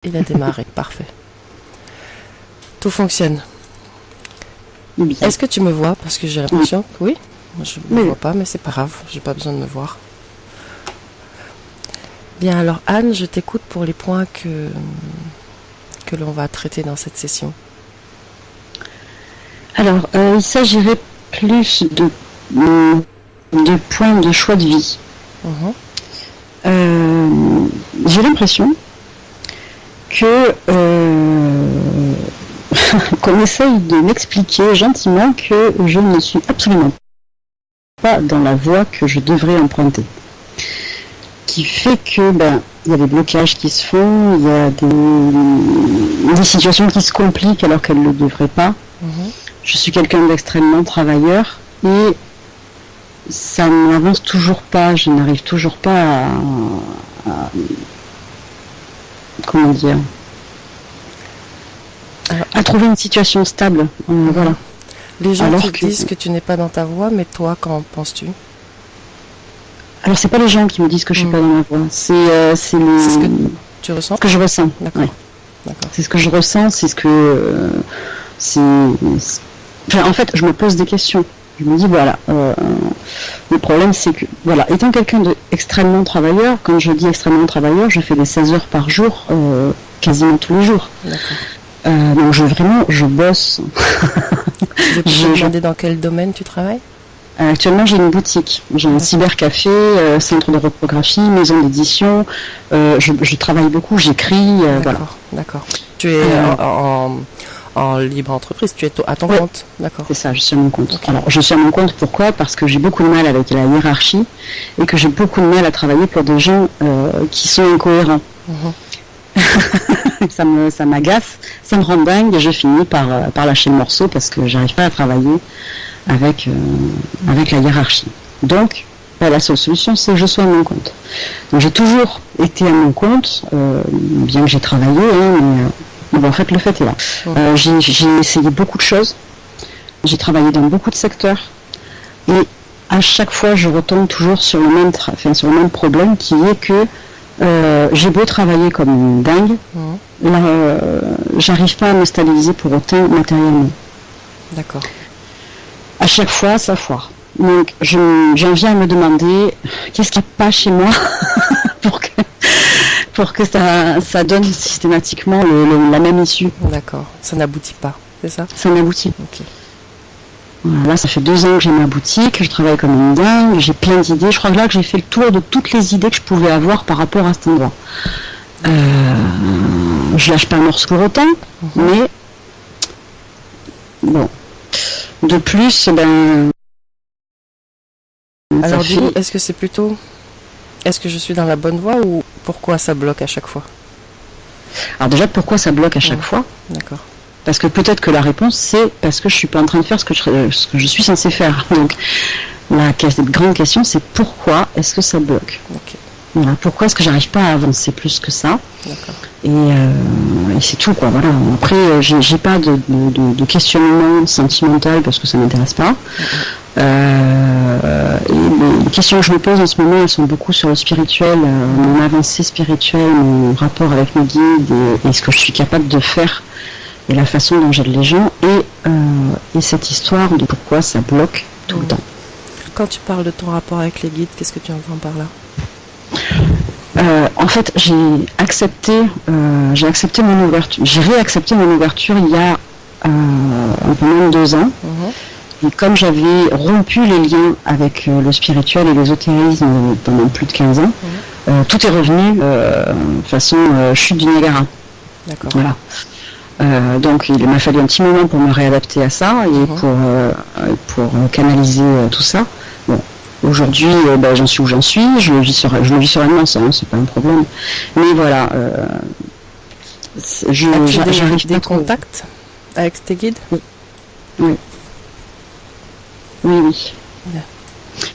Il a démarré, parfait. Tout fonctionne. Bien. Est-ce que tu me vois? Parce que j'ai l'impression que oui. Je ne me Oui. vois pas, mais c'est pas grave. J'ai pas besoin de me voir. Bien, alors Anne, je t'écoute pour les points que l'on va traiter dans cette session. Alors, il s'agirait plus de points de choix de vie. J'ai l'impression que qu'on essaye de m'expliquer gentiment que je ne suis absolument pas dans la voie que je devrais emprunter. Qui fait que il y a des blocages qui se font, il y a des situations qui se compliquent alors qu'elles ne le devraient pas. Je suis quelqu'un d'extrêmement travailleur et ça n'avance toujours pas, je n'arrive toujours pas comment dire, à trouver une situation stable. Voilà. Les gens alors te disent que tu n'es pas dans ta voie, mais toi, qu'en penses-tu? Alors c'est pas les gens qui me disent que je suis pas dans ma voie, c'est ce que tu ressens. Ce que je ressens. D'accord. Ouais. D'accord. C'est ce que je ressens, c'est ce que enfin, en fait, je me pose des questions. Je me dis voilà, le problème c'est que voilà, étant quelqu'un d'extrêmement travailleur, quand je dis extrêmement travailleur, je fais des 16 heures par jour, quasiment tous les jours. Donc je bosse. Je peux te demander dans quel domaine tu travailles? Actuellement, j'ai une boutique. J'ai un cybercafé, centre de reprographie, maison d'édition. Je travaille beaucoup, j'écris. Voilà. D'accord. Tu es en libre entreprise, tu es à ton compte. D'accord. C'est ça, je suis à mon compte. Okay. Alors, je suis à mon compte, pourquoi? Parce que j'ai beaucoup de mal avec la hiérarchie et que j'ai beaucoup de mal à travailler pour des gens qui sont incohérents. Ça m'agace, ça me rend dingue et je finis par lâcher le morceau parce que j'arrive pas à travailler avec la hiérarchie. Donc, la seule solution, c'est que je sois à mon compte. Donc, j'ai toujours été à mon compte, bien que j'ai travaillé, mais en fait, le fait est là. J'ai essayé beaucoup de choses, j'ai travaillé dans beaucoup de secteurs, et à chaque fois, je retombe toujours sur le même problème, qui est que j'ai beau travailler comme une dingue, j'arrive pas à me stabiliser pour autant matériellement. D'accord. À chaque fois, ça foire. Donc, j'en viens à me demander qu'est-ce qu'il n'y a pas chez moi pour que ça donne systématiquement la même issue. D'accord. Ça n'aboutit pas, c'est ça? Ça n'aboutit. Ok. Voilà, ça fait 2 ans que j'ai ma boutique, je travaille comme une dingue, j'ai plein d'idées. Je crois que là, j'ai fait le tour de toutes les idées que je pouvais avoir par rapport à cet endroit. Je lâche pas un morceau pour autant, mais bon. De plus, alors du coup, est-ce que je suis dans la bonne voie ou pourquoi ça bloque à chaque fois? Alors déjà, pourquoi ça bloque à chaque fois? D'accord. Parce que peut-être que la réponse, c'est parce que je suis pas en train de faire ce que je suis censé faire. Donc, la grande question, c'est pourquoi est-ce que ça bloque? Okay. Voilà, pourquoi est-ce que j'arrive pas à avancer plus que ça? D'accord. Et c'est tout, quoi. Voilà. Après, j'ai pas de questionnement sentimental parce que ça m'intéresse pas. Et les questions que je me pose en ce moment, elles sont beaucoup sur le spirituel, mon avancée spirituelle, mon rapport avec mes guides et ce que je suis capable de faire et la façon dont j'aide les gens et cette histoire de pourquoi ça bloque tout le temps. Quand tu parles de ton rapport avec les guides, qu'est-ce que tu entends par là? En fait, j'ai accepté mon ouverture. J'ai réaccepté mon ouverture il y a un peu moins de 2 ans. Et comme j'avais rompu les liens avec le spirituel et l'ésotérisme pendant plus de 15 ans, tout est revenu façon chute du Niagara. D'accord. Voilà. Donc il m'a fallu un petit moment pour me réadapter à ça et pour canaliser tout ça. Bon. Aujourd'hui, j'en suis où j'en suis, je le vis sereinement, ça, c'est pas un problème. Mais voilà, j'arrive des contacts avec tes guides? Oui. Yeah.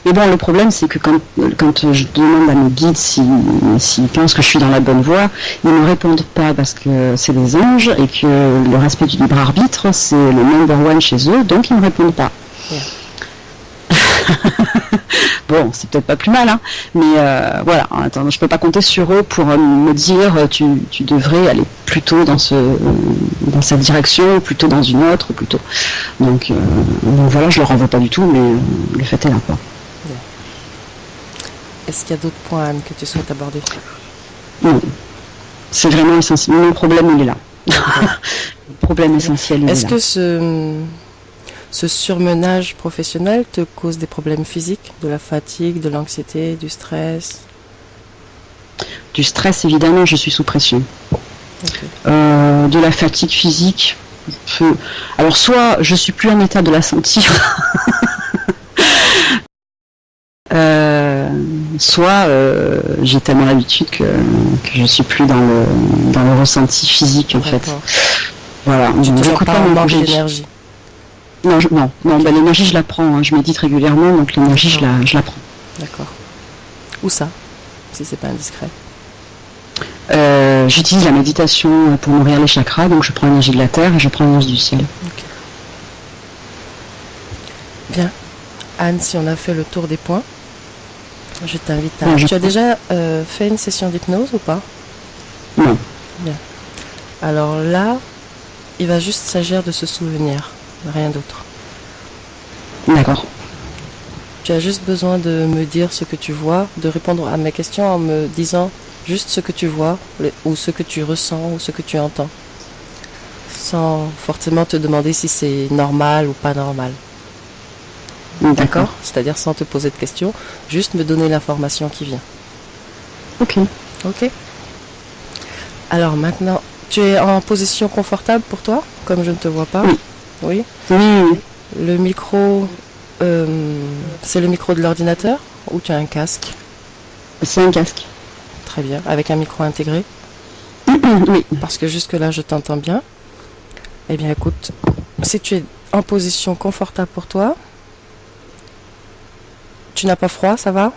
Mais bon, le problème, c'est que quand je demande à mes guides s'ils pensent que je suis dans la bonne voie, ils ne me répondent pas parce que c'est des anges et que le respect du libre arbitre, c'est le number one chez eux, donc ils ne me répondent pas. Yeah. Bon, c'est peut-être pas plus mal, hein, mais voilà. Attends, je peux pas compter sur eux pour me dire tu devrais aller plutôt dans cette direction, plutôt dans une autre, plutôt. Donc voilà, je leur en veux pas du tout, mais le fait est là, quoi. Bien. Est-ce qu'il y a d'autres points, Anne, que tu souhaites aborder? Non, c'est vraiment essentiel. Mon problème, il est là. Le problème essentiel, il est là. Est-ce que ce surmenage professionnel te cause des problèmes physiques, de la fatigue, de l'anxiété, du stress? Du stress, évidemment, je suis sous pression. Okay. De la fatigue physique. Alors, soit je suis plus en état de la sentir, soit j'ai tellement l'habitude que je suis plus dans le ressenti physique, en fait. Voilà. Tu ne ressens pas un manque d'énergie? Non, bah, l'énergie, je la prends. Hein. Je médite régulièrement, donc l'énergie, je la prends. D'accord. Où ça, si c'est pas indiscret? J'utilise la méditation pour nourrir les chakras, donc je prends l'énergie de la terre et je prends l'énergie du ciel. Okay. Bien. Anne, si on a fait le tour des points, je t'invite à... Tu as déjà fait une session d'hypnose ou pas? Non. Bien. Alors là, il va juste s'agir de se souvenir, rien d'autre. D'accord. Tu as juste besoin de me dire ce que tu vois, de répondre à mes questions en me disant juste ce que tu vois, ou ce que tu ressens, ou ce que tu entends. Sans forcément te demander si c'est normal ou pas normal. D'accord? C'est-à-dire sans te poser de questions, juste me donner l'information qui vient. Ok. Ok. Alors maintenant, tu es en position confortable pour toi, comme je ne te vois pas? Oui. Oui. Oui. Le micro, c'est le micro de l'ordinateur ou tu as un casque? C'est un casque. Très bien, avec un micro intégré? Oui. Parce que jusque-là, je t'entends bien. Eh bien, écoute, si tu es en position confortable pour toi, tu n'as pas froid, ça va?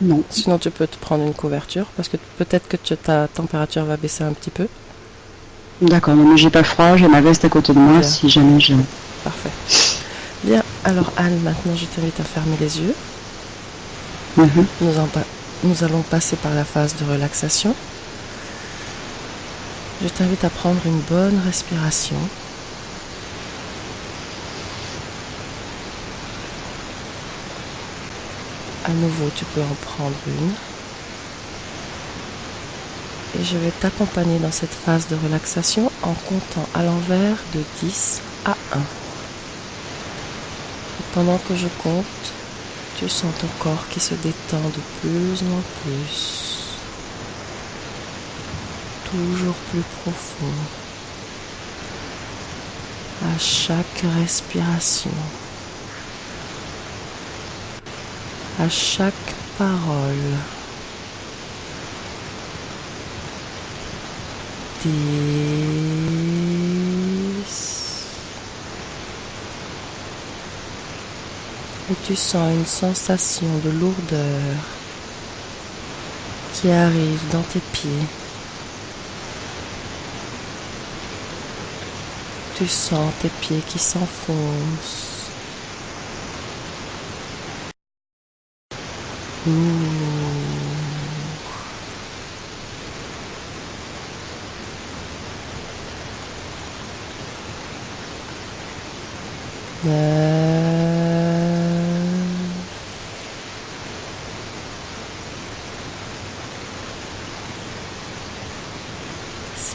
Non. Sinon, tu peux te prendre une couverture, parce que peut-être que ta température va baisser un petit peu. D'accord, non, mais j'ai pas froid, j'ai ma veste à côté de moi, bien. Si jamais je... Parfait. Bien, alors Anne, maintenant je t'invite à fermer les yeux. Nous allons passer par la phase de relaxation. Je t'invite à prendre une bonne respiration. À nouveau, tu peux en prendre une. Et je vais t'accompagner dans cette phase de relaxation en comptant à l'envers de 10 à 1. Et pendant que je compte, tu sens ton corps qui se détend de plus en plus. Toujours plus profond. À chaque respiration. À chaque parole. 10. Et tu sens une sensation de lourdeur qui arrive dans tes pieds. Tu sens tes pieds qui s'enfoncent.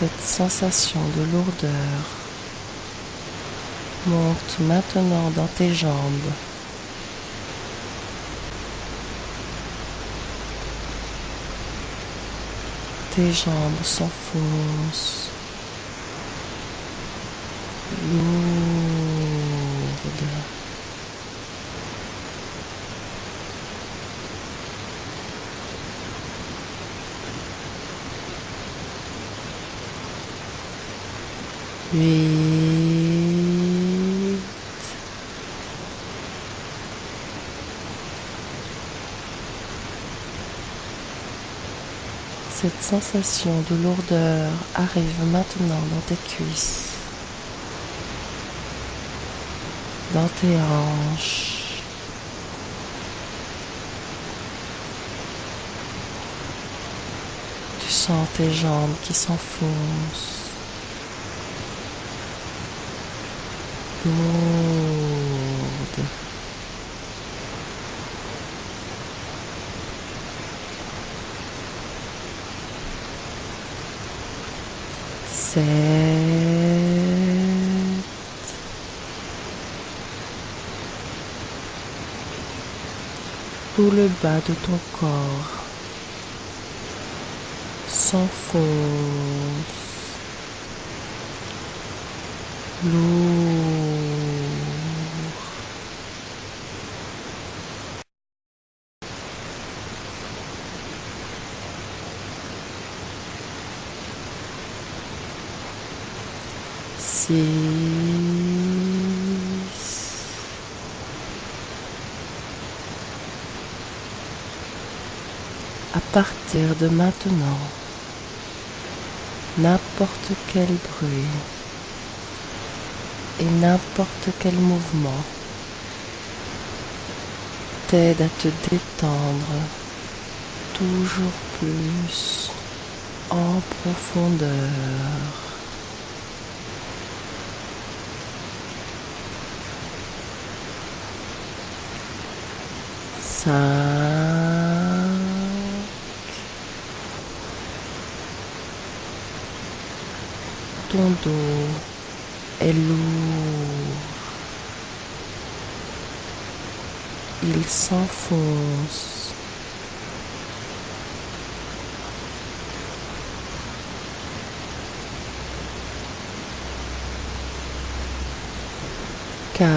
Cette sensation de lourdeur monte maintenant dans tes jambes. Tes jambes s'enfoncent. Lourdes. Huit. Cette sensation de lourdeur arrive maintenant dans tes cuisses, dans tes hanches, sens tes jambes qui s'enfoncent. Lourdes. Tout le bas de ton corps s'enfonce. Lourd. 6. À partir de maintenant, n'importe quel bruit et n'importe quel mouvement t'aide à te détendre toujours plus en profondeur. Ton dos est lourd. Il s'enfonce. 4.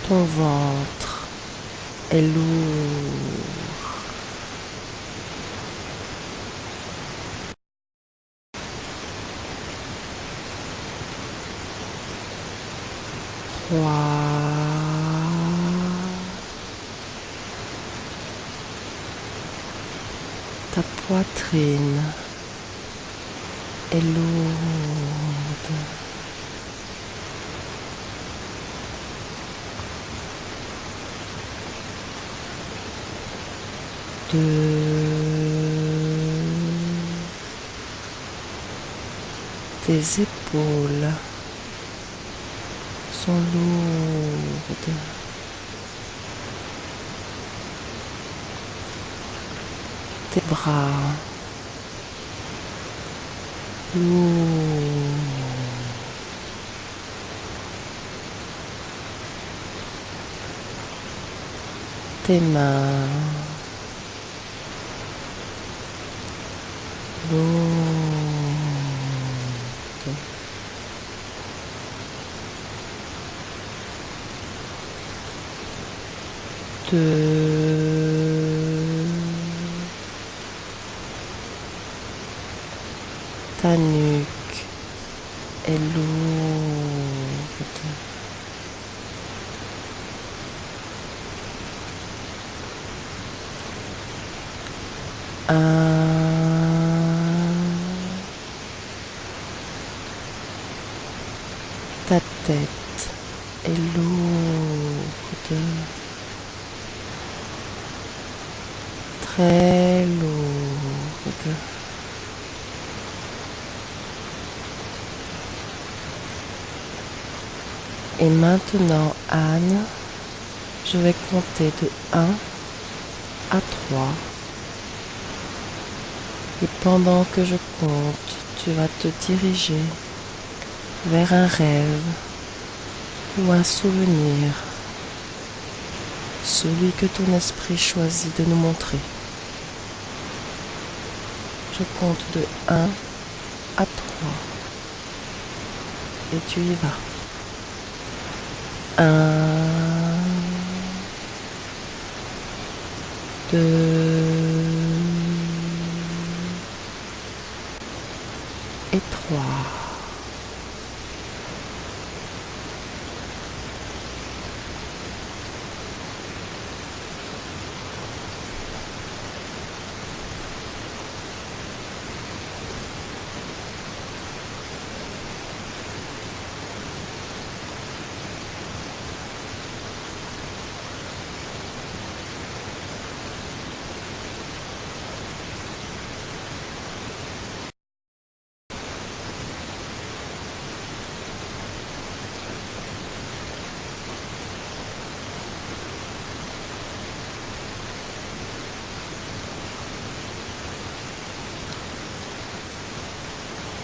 Ton ventre est lourd. 3. Ta poitrine est lourde. 2. Tes épaules sont lourdes. Tes bras lourds. Tes mains lourdes. Ta nuque est lourde. 1. Ta tête est lourde. Très lourde. Et maintenant, Anne, je vais compter de 1 à 3. Et pendant que je compte, tu vas te diriger vers un rêve ou un souvenir, celui que ton esprit choisit de nous montrer. Je compte de 1 à 3 et tu y vas. 1, 2 et 3.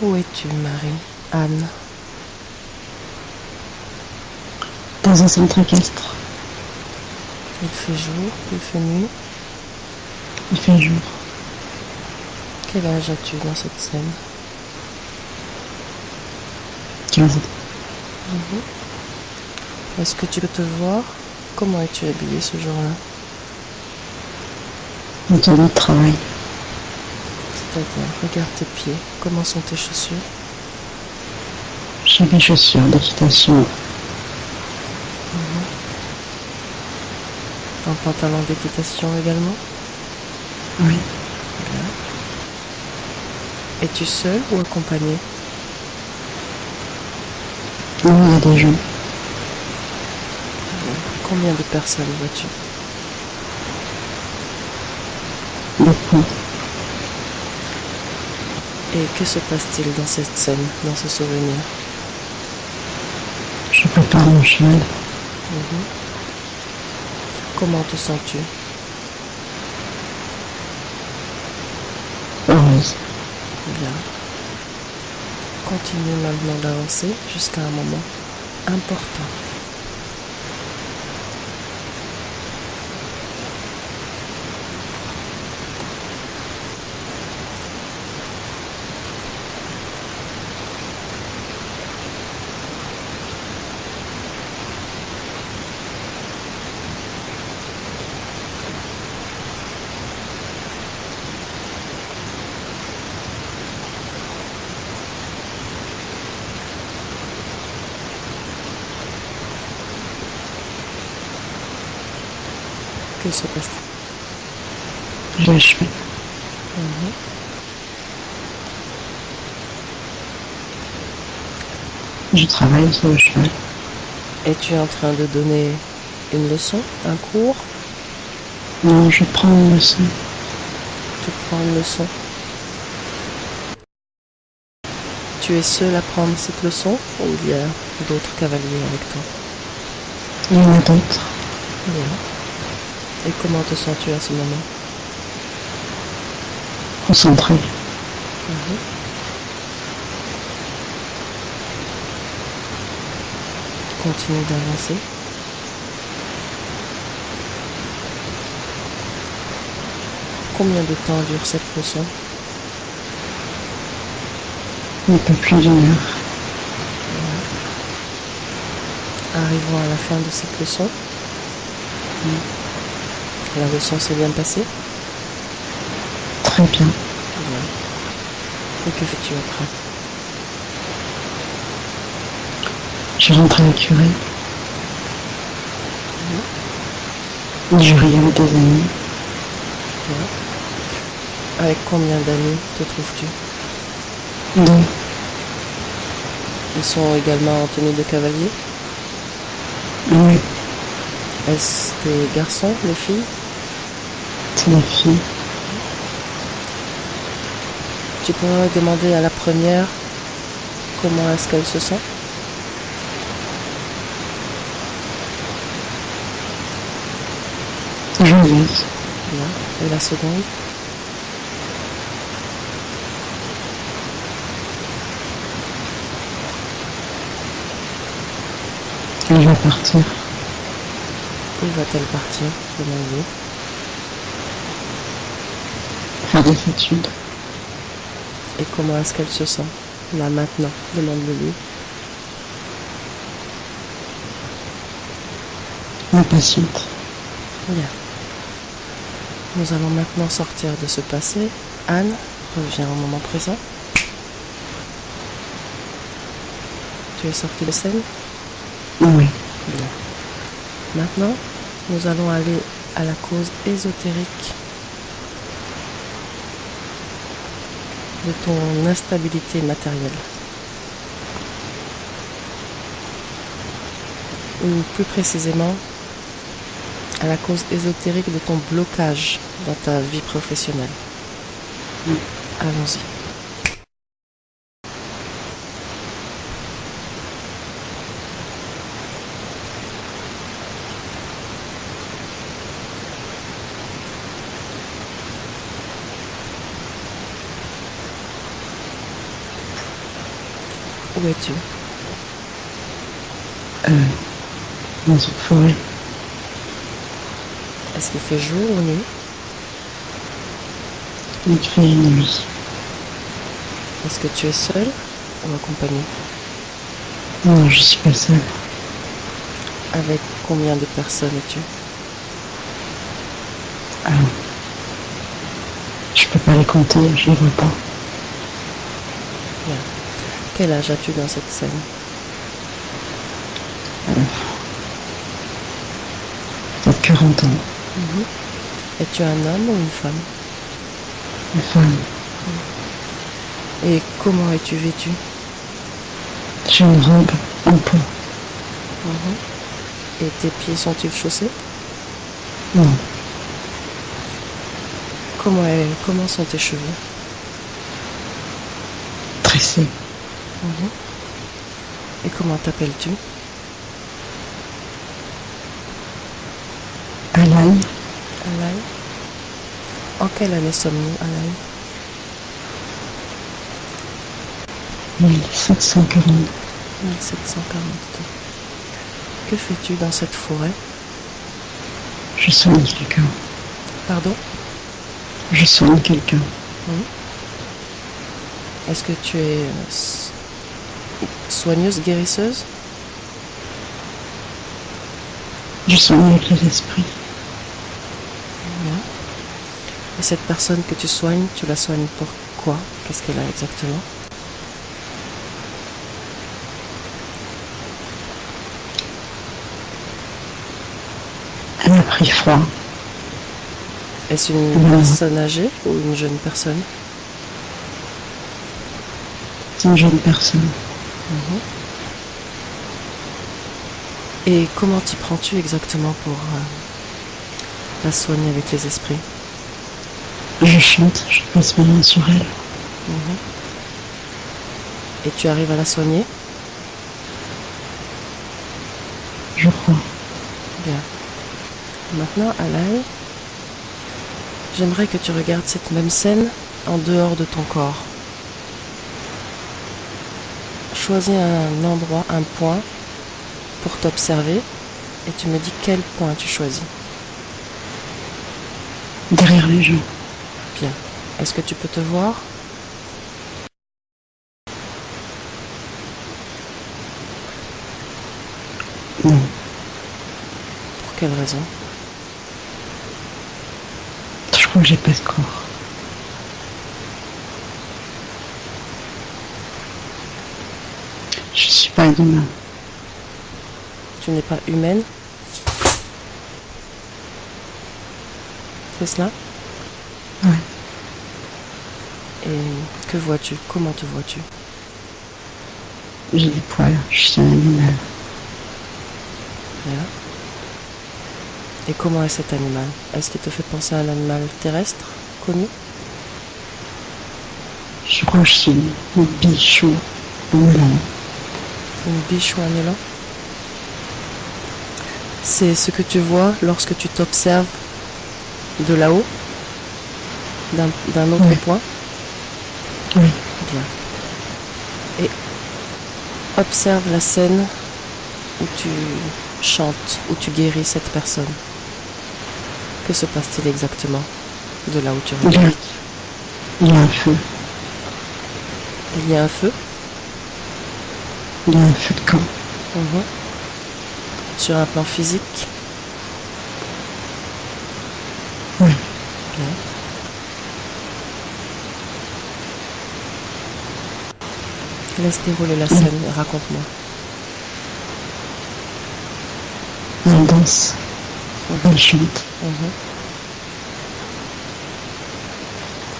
Où es-tu, Marie? Anne? Dans un centre équestre. Il fait jour, il fait nuit. Il fait jour. Quel âge as-tu dans cette scène? 15 ans. Est-ce que tu peux te voir? Comment es-tu habillée ce jour-là? En tenue de travail. C'est-à-dire, regarde tes pieds. Comment sont tes chaussures? J'ai mes chaussures d'équitation. Un pantalon d'équitation également? Oui. Bien. Es-tu seule ou accompagnée? Non, il y a des gens. Bien. Combien de personnes vois-tu? Beaucoup. Et que se passe-t-il dans cette scène, dans ce souvenir? Je prépare mon cheval. Comment te sens-tu? Heureuse. Bien. Continue maintenant d'avancer jusqu'à un moment important. Que se passe-t-il? J'ai le cheval. Je travaille sur le cheval. Es-tu en train de donner une leçon, un cours? Non, je prends une leçon. Tu prends une leçon. Tu es seul à prendre cette leçon ou il y a d'autres cavaliers avec toi? Il y en a d'autres. Bien. Et comment te sens-tu à ce moment? Concentré. Continue d'avancer. Combien de temps dure cette leçon? Un peu plus d'une heure. Arrivons à la fin de cette leçon. La leçon s'est bien passée? Très bien. Bien. Et que fais-tu après? Je rentre à l'écurie. Je ris avec des amis. Bien. Avec combien d'amis te trouves-tu? 2. Ils sont également en tenue de cavalier? Oui, Est-ce des garçons, des filles? c'est des filles. Tu pourrais demander à la première comment est-ce qu'elle se sent? Joyeuse. Bien. Et la seconde? Elle va partir. Où va-t-elle partir? Demande-lui. Faire des études. Et comment est-ce qu'elle se sent? Là, maintenant. Demande-le lui. Impatiente. Bien. Nous allons maintenant sortir de ce passé. Anne, reviens au moment présent. Tu es sortie de scène? Oui. Bien. Maintenant, nous allons aller à la cause ésotérique de ton instabilité matérielle. Ou plus précisément, à la cause ésotérique de ton blocage dans ta vie professionnelle. Allons-y. Où es-tu? Dans une forêt. Est-ce qu'il fait jour ou nuit? Il fait nuit. Est-ce que tu es seul ou accompagné? Non, je suis pas seule. Avec combien de personnes es-tu? Je peux pas les compter, je les vois pas. Bien. Quel âge as-tu dans cette scène? Peut-être 40 ans. Es-tu un homme ou une femme? Une femme. Et comment es-tu vêtu? J'ai une robe en peau. Et tes pieds sont-ils chaussés? Non. Comment sont tes cheveux? Tressée. Et comment t'appelles-tu? Alain. Alain. En quelle année sommes-nous, Alain? 1740. 1742. Que fais-tu dans cette forêt? Je soigne quelqu'un. Pardon? Je soigne quelqu'un. Est-ce que tu es soigneuse, guérisseuse? Je soigne avec les esprits. Bien. Et cette personne que tu soignes, tu la soignes pour quoi? Qu'est-ce qu'elle a exactement? Elle a pris froid. Est-ce une personne âgée ou une jeune personne? C'est une jeune personne. Et comment t'y prends-tu exactement pour la soigner avec les esprits? Je chante, je passe ma main sur elle. Et tu arrives à la soigner? Je crois. Bien. Maintenant, Alain, j'aimerais que tu regardes cette même scène en dehors de ton corps. Choisis un endroit, un point pour t'observer et tu me dis quel point tu choisis. Derrière les gens. Bien. Est-ce que tu peux te voir? Non. Pour quelle raison? Je crois que j'ai pas de corps. Je suis pas humain. Tu n'es pas humaine? C'est cela? Ouais. Et que vois-tu? Comment te vois-tu? J'ai des poils, je suis un animal. Bien. Et comment est cet animal? Est-ce qu'il te fait penser à un animal terrestre, connu? Je crois que je suis une biche ou un élan. Une biche ou un élan? C'est ce que tu vois lorsque tu t'observes de là-haut, d'un autre point? Oui. Bien. Et observe la scène où tu chantes, où tu guéris cette personne. Que se passe-t-il exactement de là où tu regardes? Il y a un feu. Il y a un feu? Il y a un feu de camp. Sur un plan physique? Oui. Bien. Laisse dérouler la scène et raconte-moi. Elle danse. Elle chante.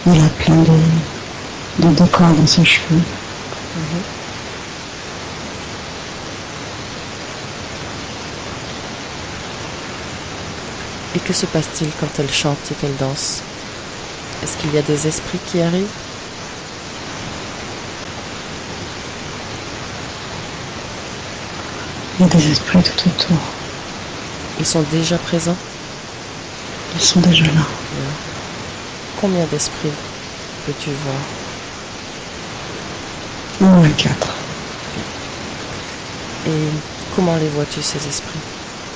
Il a plein de décors dans ses cheveux. Et que se passe-t-il quand elle chante et qu'elle danse? Est-ce qu'il y a des esprits qui arrivent? Il y a des esprits tout autour. Ils sont déjà présents? Ils sont déjà là. Bien. Combien d'esprits peux-tu voir? Au moins 4. Et comment les vois-tu, ces esprits?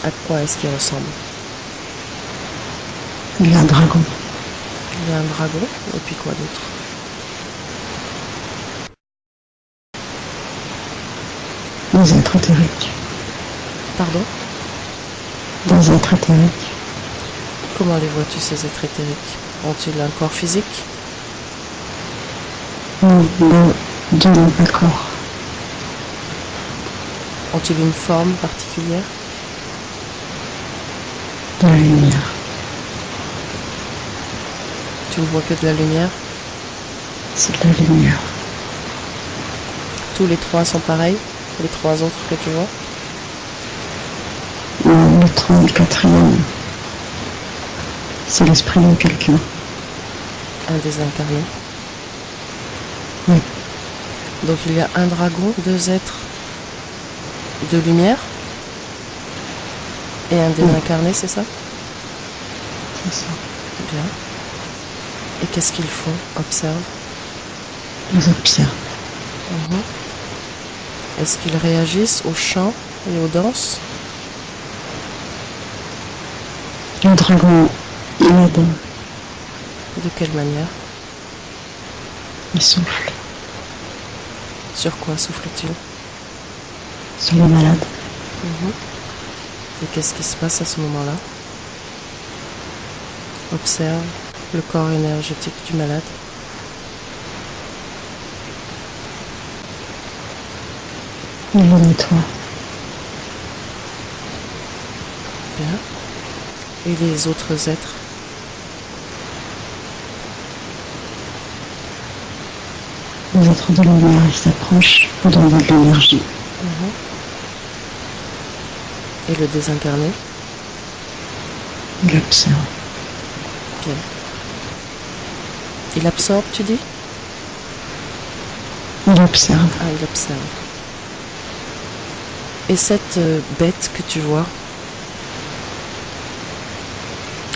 À quoi est-ce qu'ils ressemblent? Il y a un dragon. Il y a un dragon, et puis quoi d'autre? Des êtres éthériques. Pardon? Des êtres éthériques. Comment les vois-tu, ces êtres éthériques? Ont-ils un corps physique? Non, deux n'ont pas de corps. Ont-ils une forme particulière? De la lumière. Tu ne vois que de la lumière? C'est de la lumière. Tous les trois sont pareils? Les trois autres que tu vois? Non, le 34e, c'est l'esprit de quelqu'un. Un désincarné. Oui. Donc il y a un dragon, deux êtres de lumière et un désincarné, c'est ça? C'est ça. Bien. Et qu'est-ce qu'ils font? Observe. Ils observent. Est-ce qu'ils réagissent au chant et aux danses? Le dragon, il aide. De quelle manière? Il souffle Sur quoi souffle-t-il? sur les malades. Et qu'est-ce qui se passe à ce moment-là? Observe le corps énergétique du malade. Il le nettoie. Bien. Et les autres êtres? Les êtres de lumière, ils s'approchent pour donner de l'énergie. Et le désincarné? Il observe. Bien. Il absorbe, tu dis? Il observe. Ah, il observe. Et cette bête que tu vois,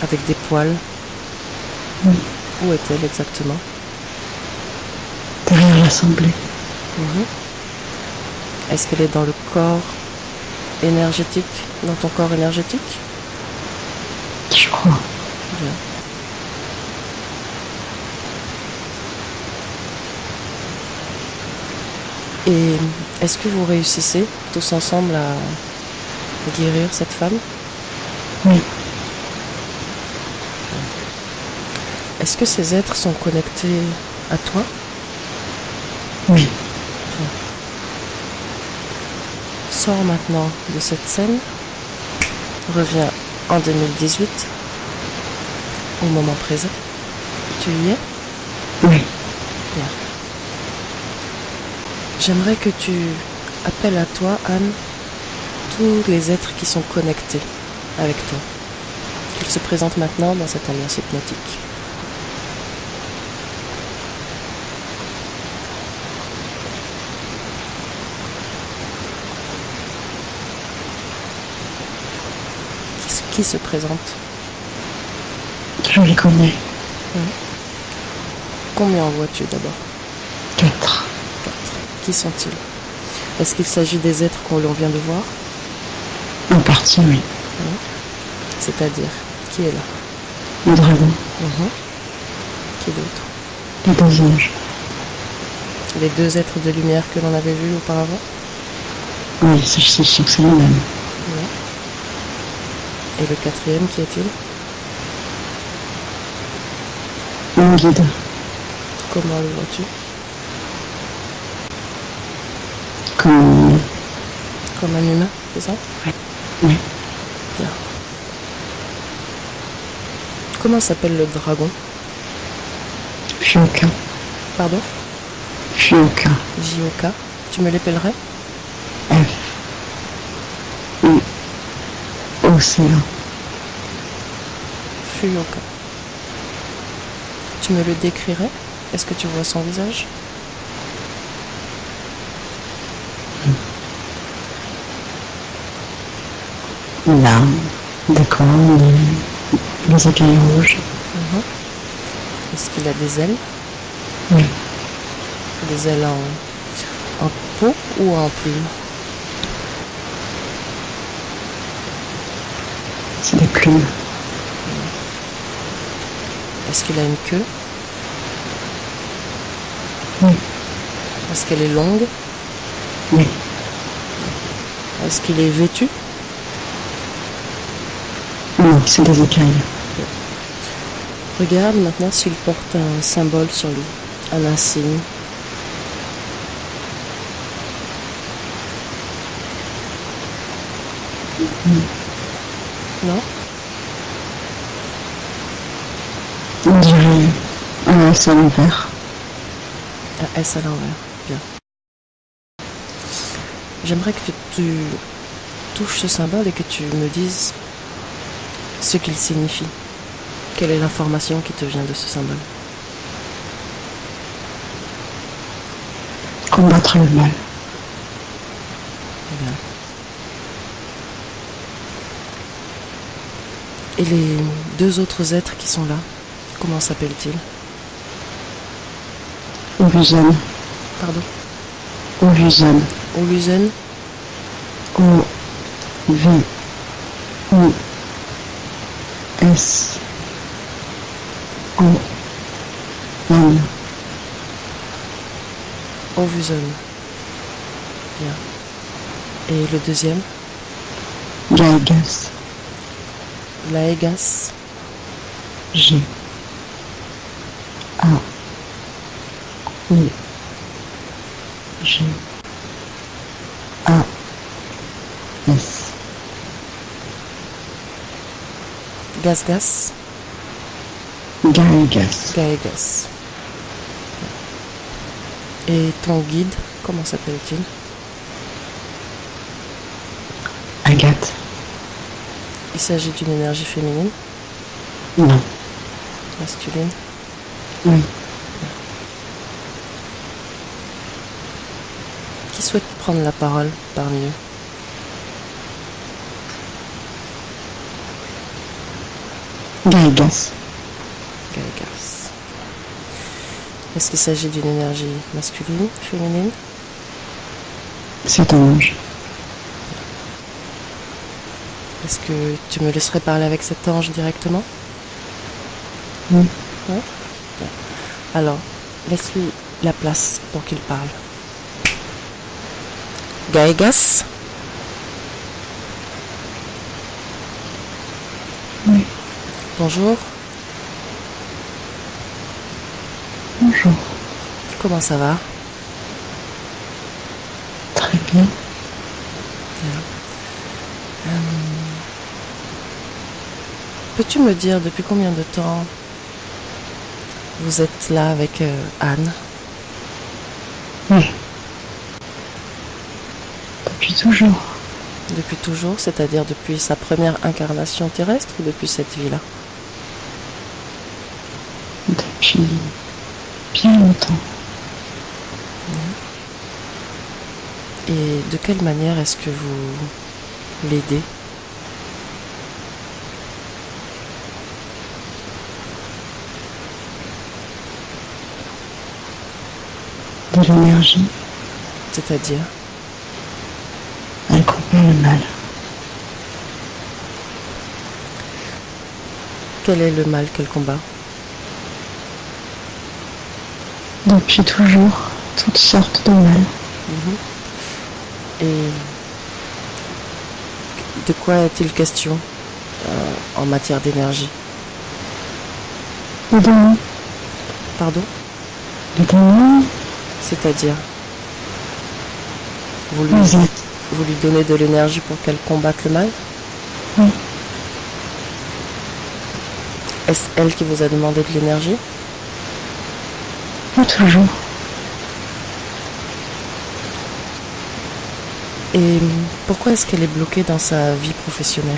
avec des poils, Oui. où est-elle exactement? Derrière l'assemblée. Est-ce qu'elle est dans le corps énergétique, dans ton corps énergétique? Je crois. Bien. Et est-ce que vous réussissez tous ensemble à guérir cette femme? Oui. Est-ce que ces êtres sont connectés à toi? Oui. Sors maintenant de cette scène, reviens en 2018, au moment présent. Tu y es? Oui. Bien. J'aimerais que tu appelles à toi, Anne, tous les êtres qui sont connectés avec toi, qu'ils se présentent maintenant dans cette ambiance hypnotique. Qui se présente? Je les connais. Combien en vois-tu d'abord? 4. 4. Qui sont-ils? Est-ce qu'il s'agit des êtres qu'on vient de voir? En partie, oui. C'est-à-dire, qui est là? Le dragon. Qui d'autre? Les 2 anges. Les 2 êtres de lumière que l'on avait vus auparavant? Oui, c'est sûr que c'est le même. Et le 4e, qui est-il? Mon guide. Comment le vois-tu? Comme... Comme un humain, c'est ça? Oui. Bien. Comment s'appelle le dragon? Fioka. Pardon? Fioka. Jioka. Tu me l'appellerais? Océan. Fuyoka. Tu me le décrirais? Est-ce que tu vois son visage? Il a des cornes, des écailles rouges. Est-ce qu'il a des ailes? Oui. Des ailes en peau ou en plume? C'est des plumes. Est-ce qu'il a une queue? Oui. Est-ce qu'elle est longue? Oui. Est-ce qu'il est vêtu? Non, c'est des écailles. Regarde maintenant s'il porte un symbole sur lui, un insigne. Non? On dirait un S à l'envers. Un S à l'envers, bien. J'aimerais que tu touches ce symbole et que tu me dises ce qu'il signifie. Quelle est l'information qui te vient de ce symbole? Combattre le mal. Bien. Et les deux autres êtres qui sont là, comment s'appellent-ils? Ovuzen. Pardon? Ovuzen. Oluzen? O-V-U-S-O-N. Ovuzen. Bien. Et le deuxième? Gaigas. Laegas. G. A. U. G. A. S. Gasgas. Gaigas. Gaegas. Et ton guide, comment s'appelle-t-il? Agathe. Il s'agit d'une énergie féminine, Non. masculine. Oui. Qui souhaite prendre la parole parmi eux? Gaigas. Gaegas. Est-ce qu'il s'agit d'une énergie masculine, féminine? C'est un ange. Est-ce que tu me laisserais parler avec cet ange directement? Oui. Ouais. Bien. Alors, laisse-lui la place pour qu'il parle. Gaegas? Oui. Bonjour. Bonjour. Comment ça va? Très bien. Peux-tu me dire depuis combien de temps vous êtes là avec Anne? Oui. Depuis toujours. Depuis toujours, c'est-à-dire depuis sa première incarnation terrestre ou depuis cette vie-là? Depuis bien longtemps. Et de quelle manière est-ce que vous l'aidez? De l'énergie. C'est-à-dire? Elle combat le mal. Quel est le mal qu'elle combat? Depuis toujours, toutes sortes de mal. Et de quoi est-il question en matière d'énergie? Les démons. Pardon? Les démons. C'est-à-dire? Vous Exact. lui donnez de l'énergie pour qu'elle combatte le mal? Oui. Est-ce elle qui vous a demandé de l'énergie? Pas toujours. Et pourquoi est-ce qu'elle est bloquée dans sa vie professionnelle?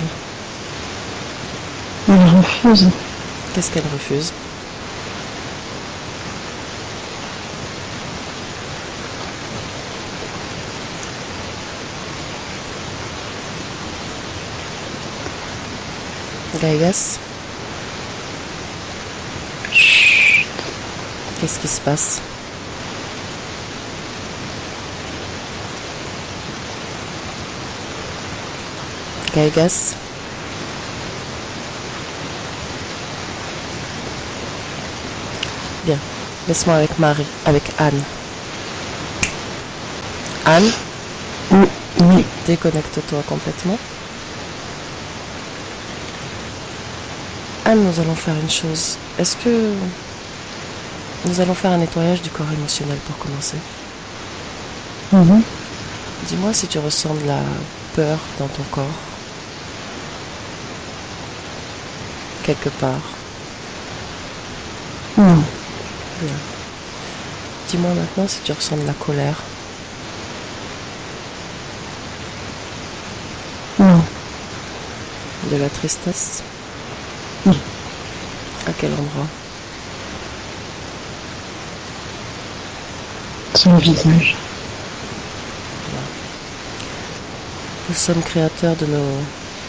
Elle refuse. Qu'est-ce qu'elle refuse? Gaigas? Chut. Qu'est-ce qui se passe? Gaigas? Laisse-moi avec Anne. Anne, Oui. déconnecte-toi complètement. Anne, nous allons faire une chose. Est-ce que nous allons faire un nettoyage du corps émotionnel pour commencer? Mhm. Dis-moi si tu ressens de la peur dans ton corps. Quelque part. Non. Bien. Dis-moi maintenant si tu ressens de la colère. Non. De la tristesse. Oui. À quel endroit? Sur le visage. Nous sommes créateurs de nos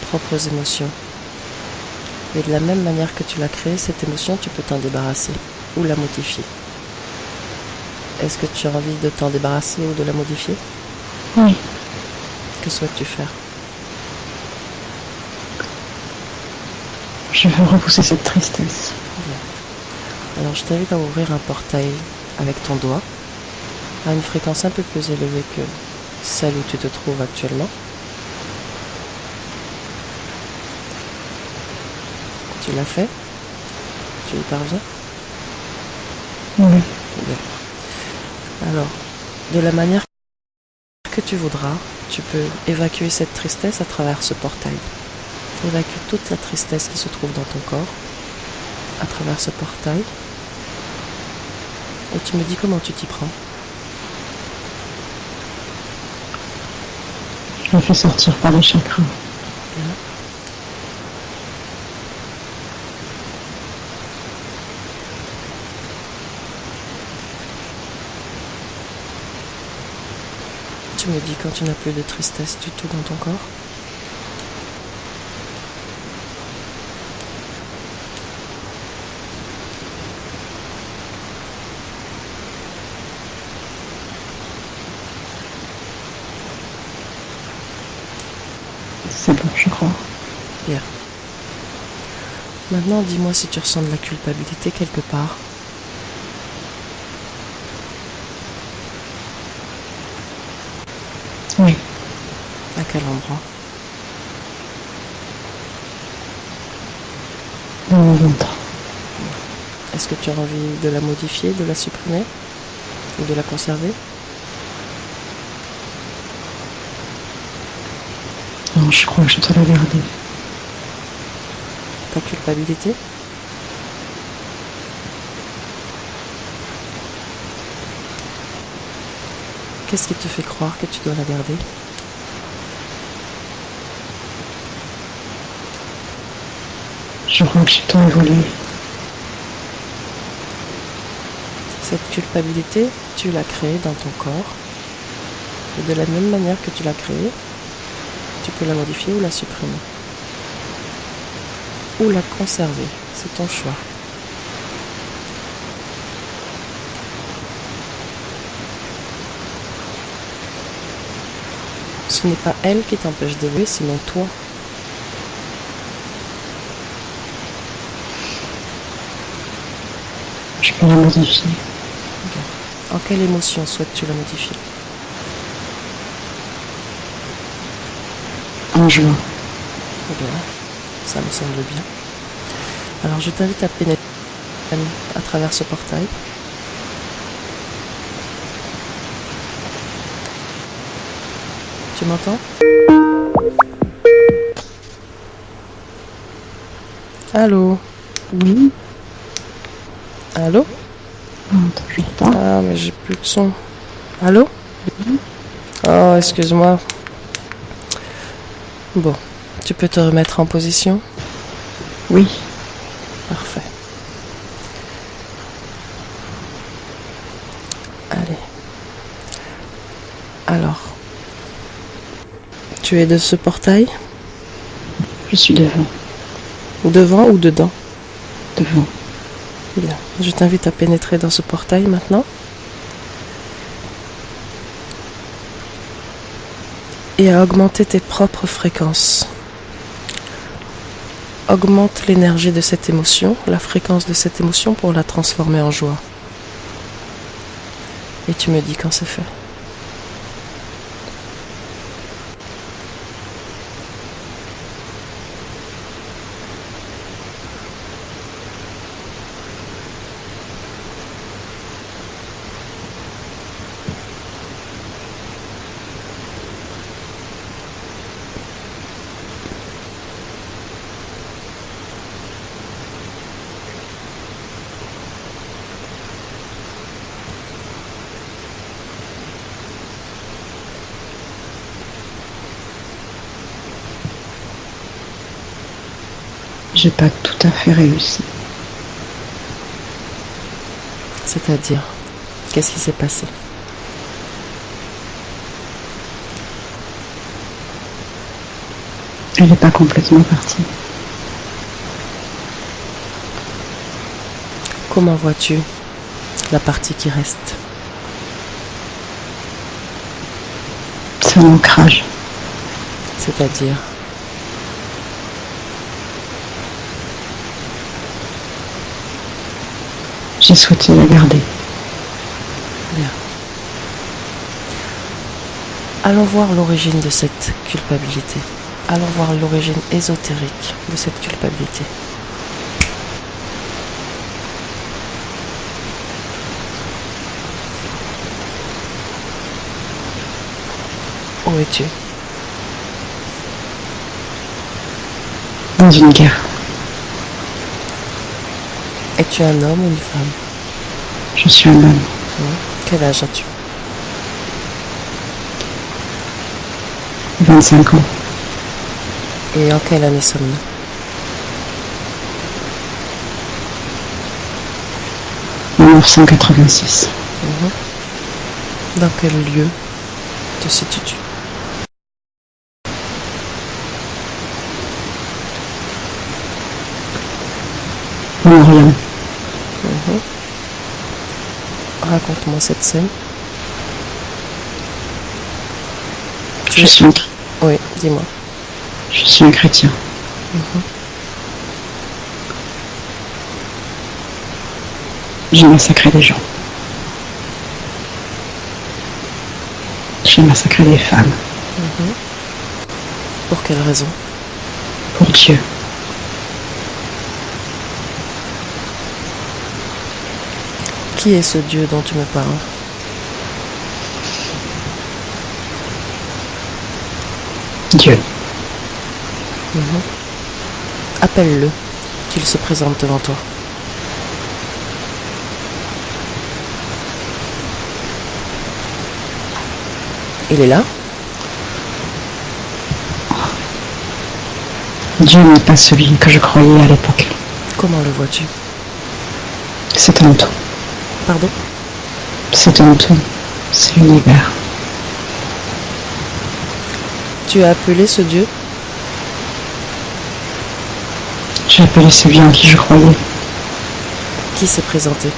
propres émotions. Et de la même manière que tu l'as créée, cette émotion, tu peux t'en débarrasser ou la modifier. Est-ce que tu as envie de t'en débarrasser ou de la modifier? Oui. Que souhaites-tu faire? Je veux repousser cette tristesse. Bien. Alors je t'invite à ouvrir un portail avec ton doigt à une fréquence un peu plus élevée que celle où tu te trouves actuellement. Tu l'as fait? Tu y parviens? Oui. Bien. Alors, de la manière que tu voudras, tu peux évacuer cette tristesse à travers ce portail. Évacue toute la tristesse qui se trouve dans ton corps à travers ce portail. Et tu me dis comment tu t'y prends. Je le fais sortir par les chakras. Bien. Tu me dis quand tu n'as plus de tristesse du tout dans ton corps. C'est bon, je crois. Bien. Maintenant, dis-moi si tu ressens de la culpabilité quelque part. Oui. À quel endroit? Dans mon ventre. Est-ce que tu as envie de la modifier, de la supprimer ou de la conserver? Non, je crois que je dois la garder. Ta culpabilité? Qu'est-ce qui te fait croire que tu dois la garder? Je crois que j'ai tant évolué. Cette culpabilité, tu l'as créée dans ton corps. Et de la même manière que tu l'as créée, tu peux la modifier ou la supprimer. Ou la conserver. C'est ton choix. Ce n'est pas elle qui t'empêche d'évoluer, sinon toi. Je peux la modifier. En quelle émotion souhaites-tu la modifier? En joie. Bien, ça me semble bien. Alors je t'invite à pénétrer à travers ce portail. Tu m'entends? Allô? Oui. Allô? Non, toujours pas. Ah, mais j'ai plus de son. Allô? Oh, excuse-moi. Bon, tu peux te remettre en position? Oui. Parfait. Allez. Alors, tu es de ce portail? Je suis devant. Devant ou dedans? Devant. Bien. Je t'invite à pénétrer dans ce portail maintenant. Et à augmenter tes propres fréquences. Augmente l'énergie de cette émotion, la fréquence de cette émotion pour la transformer en joie. Et tu me dis quand c'est fait. J'ai pas tout à fait réussi. C'est-à-dire, qu'est-ce qui s'est passé? Elle n'est pas complètement partie. Comment vois-tu la partie qui reste? C'est un ancrage. C'est-à-dire, j'ai souhaité la garder. bien. Allons voir l'origine de cette culpabilité. Allons voir l'origine ésotérique de cette culpabilité. Où es-tu? Dans une guerre. Es-tu un homme ou une femme? Je suis un homme. Quel âge as-tu? 25 ans. Et en quelle année sommes-nous? En 1986. Dans quel lieu te situes-tu? En Orient. Raconte-moi cette scène. Je suis un, Oui, dis-moi. je suis un chrétien. J'ai massacré des gens. J'ai massacré des femmes. Pour quelle raison? Pour Dieu. Qui est ce Dieu dont tu me parles? Dieu. Appelle-le, qu'il se présente devant toi. Il est là? Dieu n'est pas celui que je croyais à l'époque. Comment le vois-tu? C'est un tout. Pardon? C'est un tout. C'est l'univers. Tu as appelé ce Dieu? J'ai appelé celui en qui je croyais. Qui s'est présenté?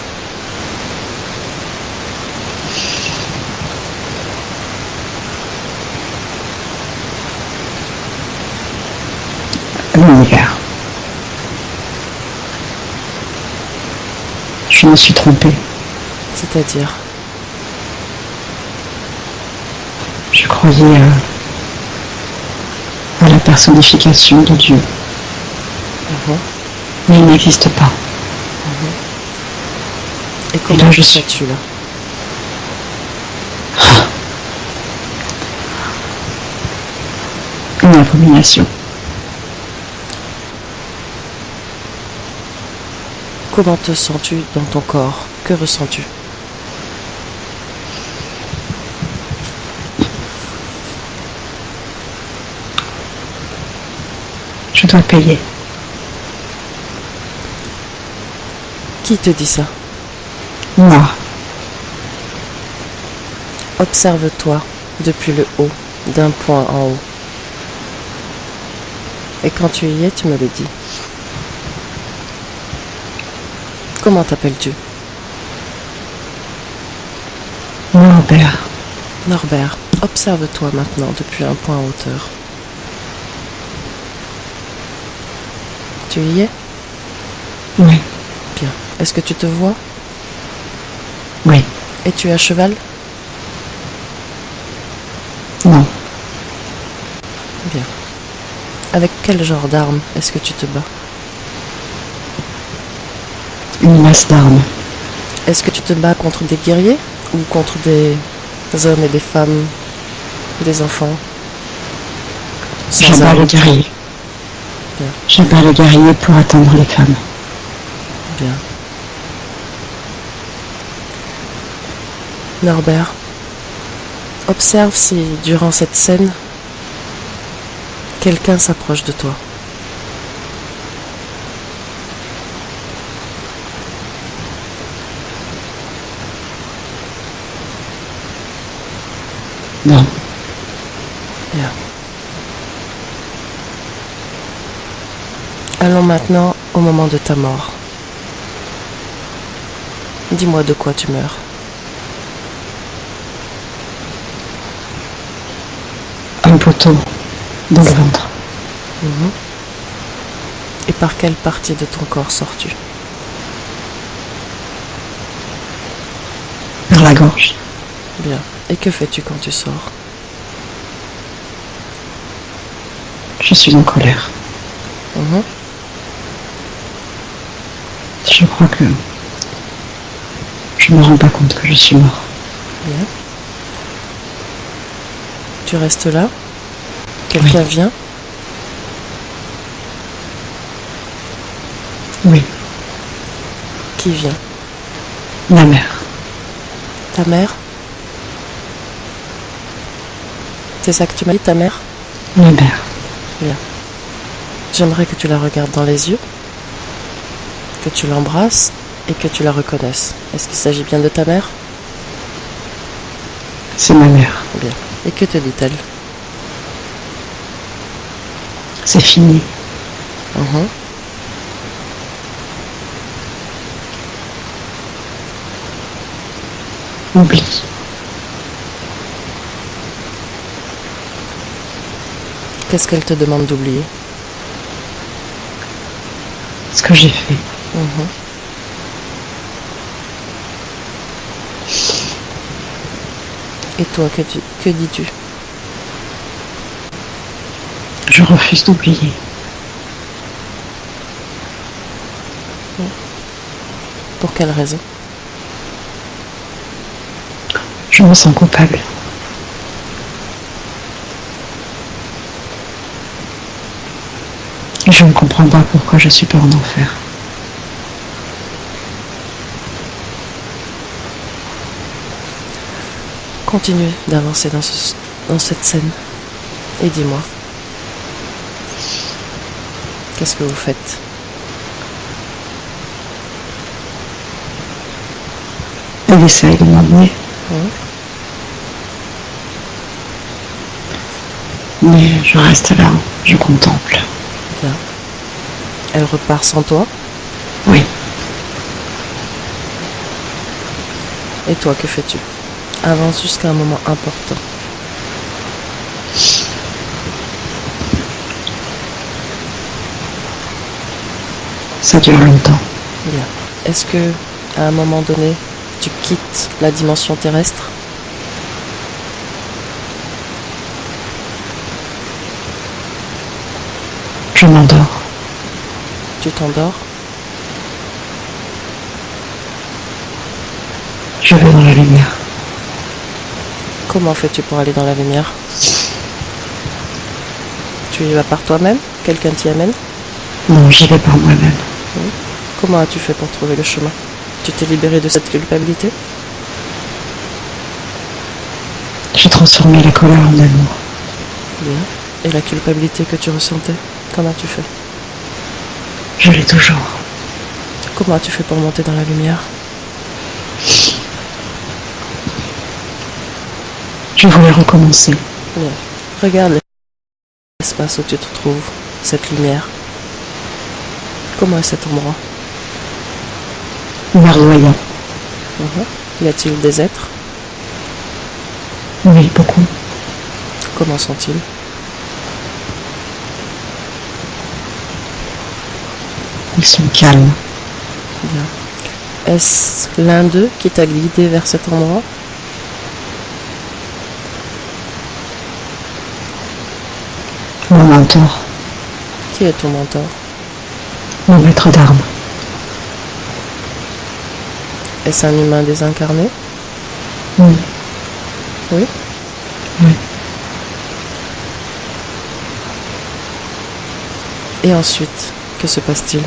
L'univers. Je me suis trompée. C'est-à-dire? Je croyais à la personnification de Dieu. Mais il n'existe pas. Et comment là, te je suis- sens-tu là? Une abomination. Comment te sens-tu dans ton corps? Que ressens-tu? Je dois payer. Qui te dit ça? Moi. Observe-toi depuis le haut, d'un point en haut. Et quand tu y es, tu me le dis. Comment t'appelles-tu? Norbert. Norbert, observe-toi maintenant depuis un point en hauteur. Tu y es? Oui. Bien. Est-ce que tu te vois? Oui. Et tu es à cheval? Non. Bien. Avec quel genre d'arme est-ce que tu te bats? Une masse d'armes. Est-ce que tu te bats contre des guerriers ou contre des hommes et des femmes, des enfants? Je bats les guerriers. Bien. Je bats les guerriers pour atteindre les femmes. Bien. Norbert, observe si, durant cette scène, quelqu'un s'approche de toi. Non. Bien. Allons maintenant au moment de ta mort. Dis-moi de quoi tu meurs. Un poteau dans le ventre. Mhm. Et par quelle partie de ton corps sors-tu? Vers la gorge. Bien. Et que fais-tu quand tu sors? Je suis en colère. Mhm. Je crois que je ne me rends pas compte que je suis mort. Bien. Tu restes là? Quelqu'un vient? Oui, Qui vient? ma mère. Ta mère? C'est ça que tu m'as dit, ta mère? Ma mère. Bien. J'aimerais que tu la regardes dans les yeux, que tu l'embrasses et que tu la reconnaisses. Est-ce qu'il s'agit bien de ta mère? C'est ma mère. Bien. Et que te dit-elle? C'est fini. Mhm. Oublie. Qu'est-ce qu'elle te demande d'oublier? Ce que j'ai fait. Mhm. Et toi, que dis-tu? Je refuse d'oublier. Pour quelle raison? Je me sens coupable. Je ne comprends pas pourquoi je suis pas en enfer. Continue d'avancer dans cette scène. Et dis-moi, qu'est-ce que vous faites? Elle essaye de m'emmener. Mhm. Mais je reste là, je contemple. Bien. Elle repart sans toi? Oui, Et toi, que fais-tu? Avance jusqu'à un moment important. ça dure longtemps. Bien. Est-ce que, à un moment donné, tu quittes la dimension terrestre? Je m'endors. Tu t'endors? Je vais dans la lumière. Comment fais-tu pour aller dans la lumière? Tu y vas par toi-même? Quelqu'un t'y amène? Non, j'y vais par moi-même. Comment as-tu fait pour trouver le chemin? Tu t'es libéré de cette culpabilité? J'ai transformé la colère en amour. Bien. Et la culpabilité que tu ressentais, qu'en as-tu fait? Je l'ai toujours. Comment as-tu fait pour monter dans la lumière? Je voulais recommencer. Bien. Regarde l'espace où tu te trouves, cette lumière. Comment est cet endroit? Lardoyant. Y a-t-il des êtres? Oui, beaucoup. Comment sont-ils? Ils sont calmes. Bien. Est-ce l'un d'eux qui t'a guidé vers cet endroit? Mon mentor, Qui est ton mentor? mon maître d'armes. Est-ce un humain désincarné? Oui. Oui. Oui. Et ensuite, que se passe-t-il?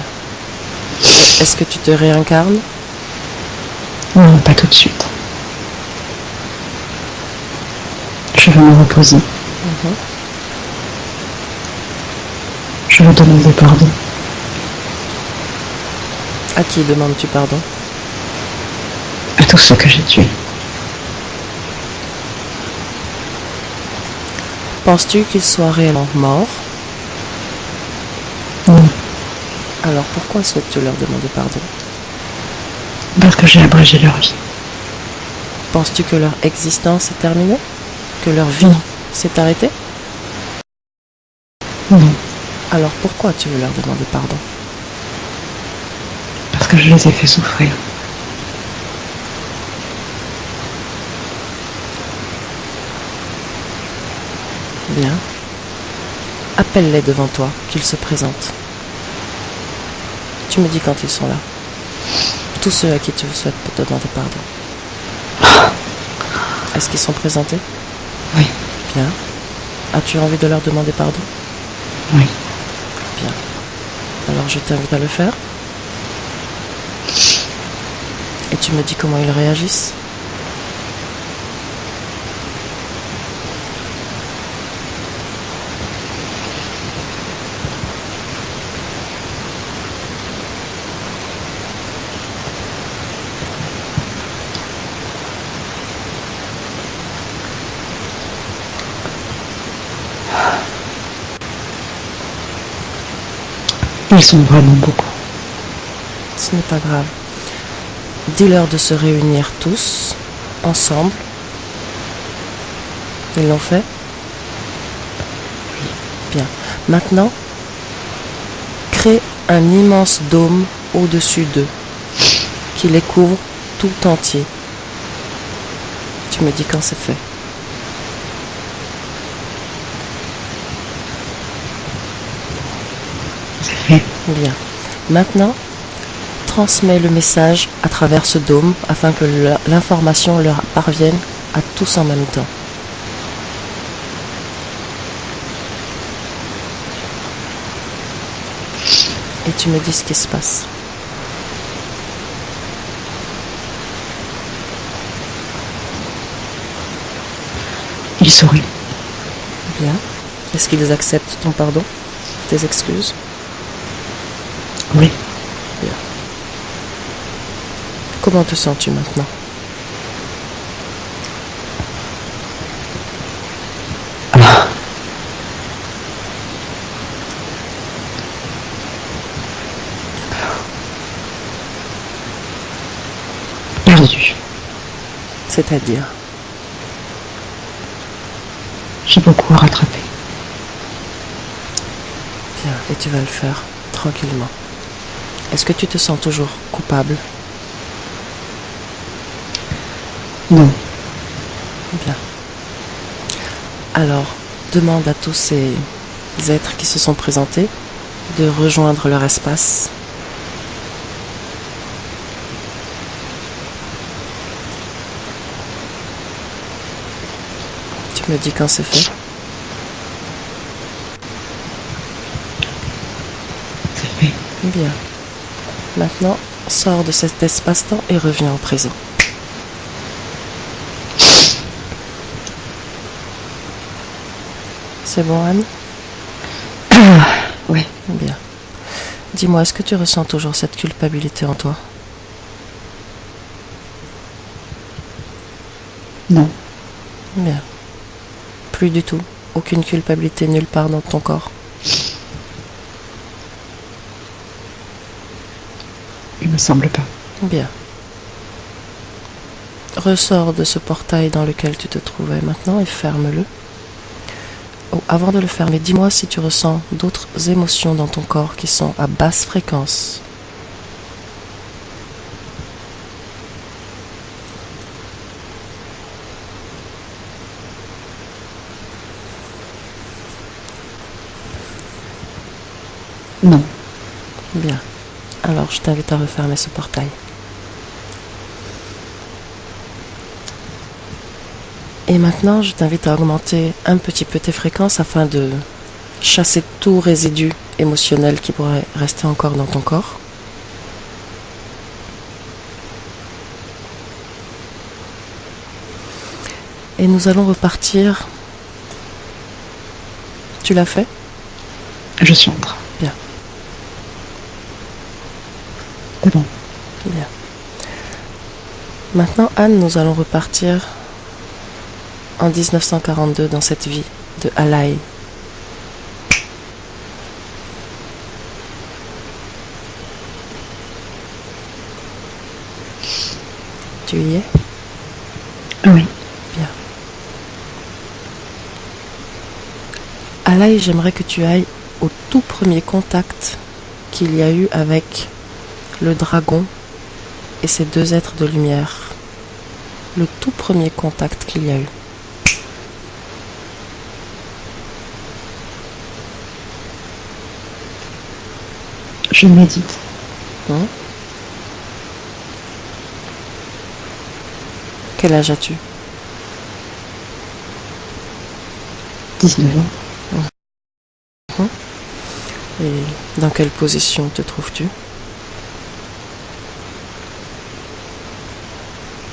Est-ce que tu te réincarnes? Non, pas tout de suite. Je veux me reposer. Je veux demander pardon. À qui demandes-tu pardon? À tous ceux que j'ai tués. Penses-tu qu'ils soient réellement morts? Non, Alors pourquoi souhaites-tu leur demander pardon? parce que j'ai abrégé leur vie. Penses-tu que leur existence est terminée? Que leur vie s'est arrêtée? Non, Alors pourquoi tu veux leur demander pardon? parce que je les ai fait souffrir. Bien. Appelle-les devant toi, qu'ils se présentent. Tu me dis quand ils sont là. Tous ceux à qui tu souhaites te demander pardon. Est-ce qu'ils sont présentés? Oui. Bien. As-tu envie de leur demander pardon? Oui. Bien. Alors je t'invite à le faire. Et tu me dis comment ils réagissent? Ils sont vraiment beaucoup. Ce n'est pas grave. Dis-leur de se réunir tous, ensemble. Ils l'ont fait? Bien. Maintenant, crée un immense dôme au-dessus d'eux, qui les couvre tout entier. Tu me dis quand c'est fait. C'est fait. Bien. Maintenant, transmets le message à travers ce dôme afin que l'information leur parvienne à tous en même temps. Et tu me dis ce qui se passe. Ils sourient. Bien. Est-ce qu'ils acceptent ton pardon, tes excuses? Oui. Bien. Comment te sens-tu maintenant? Perdu. C'est-à-dire? J'ai beaucoup à rattraper. Bien. Et tu vas le faire tranquillement. Est-ce que tu te sens toujours coupable? Non. Bien. Alors, demande à tous ces êtres qui se sont présentés de rejoindre leur espace. Tu me dis quand c'est fait. C'est fait. Bien. Maintenant, sors de cet espace-temps et reviens au présent. C'est bon, Anne? Oui. Bien. Dis-moi, est-ce que tu ressens toujours cette culpabilité en toi? Non. Bien. Plus du tout. Aucune culpabilité nulle part dans ton corps. Il me semble pas. Bien. Ressors de ce portail dans lequel tu te trouvais maintenant et ferme-le. Oh, avant de le fermer, dis-moi si tu ressens d'autres émotions dans ton corps qui sont à basse fréquence. Non. Bien. Alors, je t'invite à refermer ce portail. Et maintenant, je t'invite à augmenter un petit peu tes fréquences afin de chasser tout résidu émotionnel qui pourrait rester encore dans ton corps. Et nous allons repartir. Tu l'as fait? Je suis en train. Bien. C'est bon. Bien. Maintenant, Anne, nous allons repartir en 1942 dans cette vie de Alaï. Tu y es? Oui. Bien. Alaï, j'aimerais que tu ailles au tout premier contact qu'il y a eu avec le dragon et ces deux êtres de lumière. Le tout premier contact qu'il y a eu. Je médite. Hein? Quel âge as-tu? 19 ans. Et dans quelle position te trouves-tu?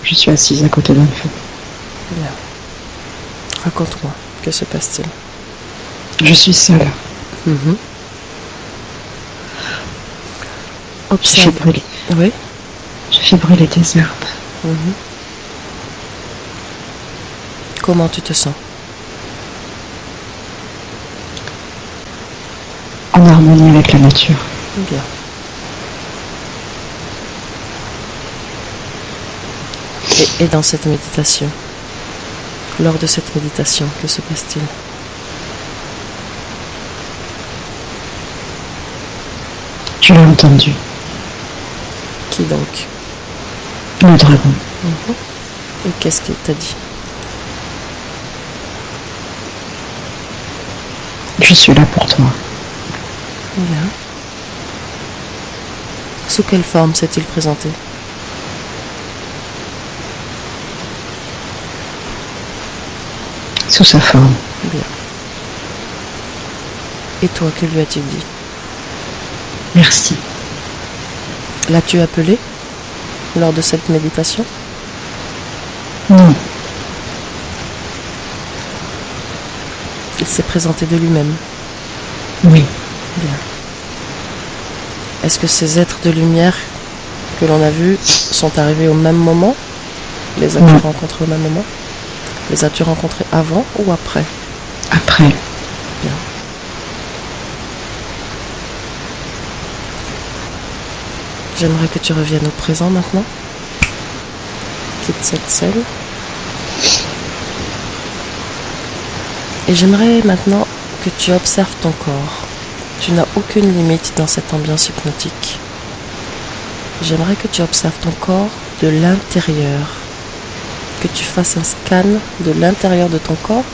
Je suis assise à côté d'un feu. Bien. Raconte-moi, que se passe-t-il? Je suis seule. Mhm. J'ai fait Observe. brûler. Oui. J'ai fait brûler des herbes. Mhm. Comment tu te sens? En harmonie avec la nature. Bien. Et dans cette méditation, lors de cette méditation, que se passe-t-il? Tu l'as entendu. Qui donc? Le dragon. Mhm. Et qu'est-ce qu'il t'a dit? Je suis là pour toi. Bien. Sous quelle forme s'est-il présenté? Sous sa forme. Bien. Et toi, que lui as-tu dit? Merci. L'as-tu appelé lors de cette méditation? Non. Il s'est présenté de lui-même. Oui. Bien. Est-ce que ces êtres de lumière que l'on a vus sont arrivés au même moment? Les as-tu Non. rencontrés au même moment? Les as-tu rencontrés avant ou après? Après. Bien. J'aimerais que tu reviennes au présent maintenant. Quitte cette scène. Et j'aimerais maintenant que tu observes ton corps. Tu n'as aucune limite dans cette ambiance hypnotique. J'aimerais que tu observes ton corps de l'intérieur. Que tu fasses un scan de l'intérieur de ton corps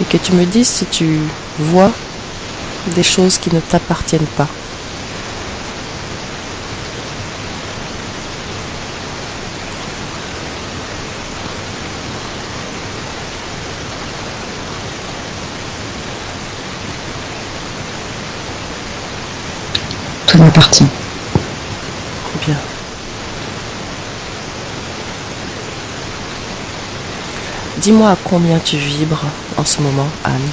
et que tu me dises si tu vois des choses qui ne t'appartiennent pas. Tout m'appartient. Bien. Dis-moi à combien tu vibres en ce moment, Anne.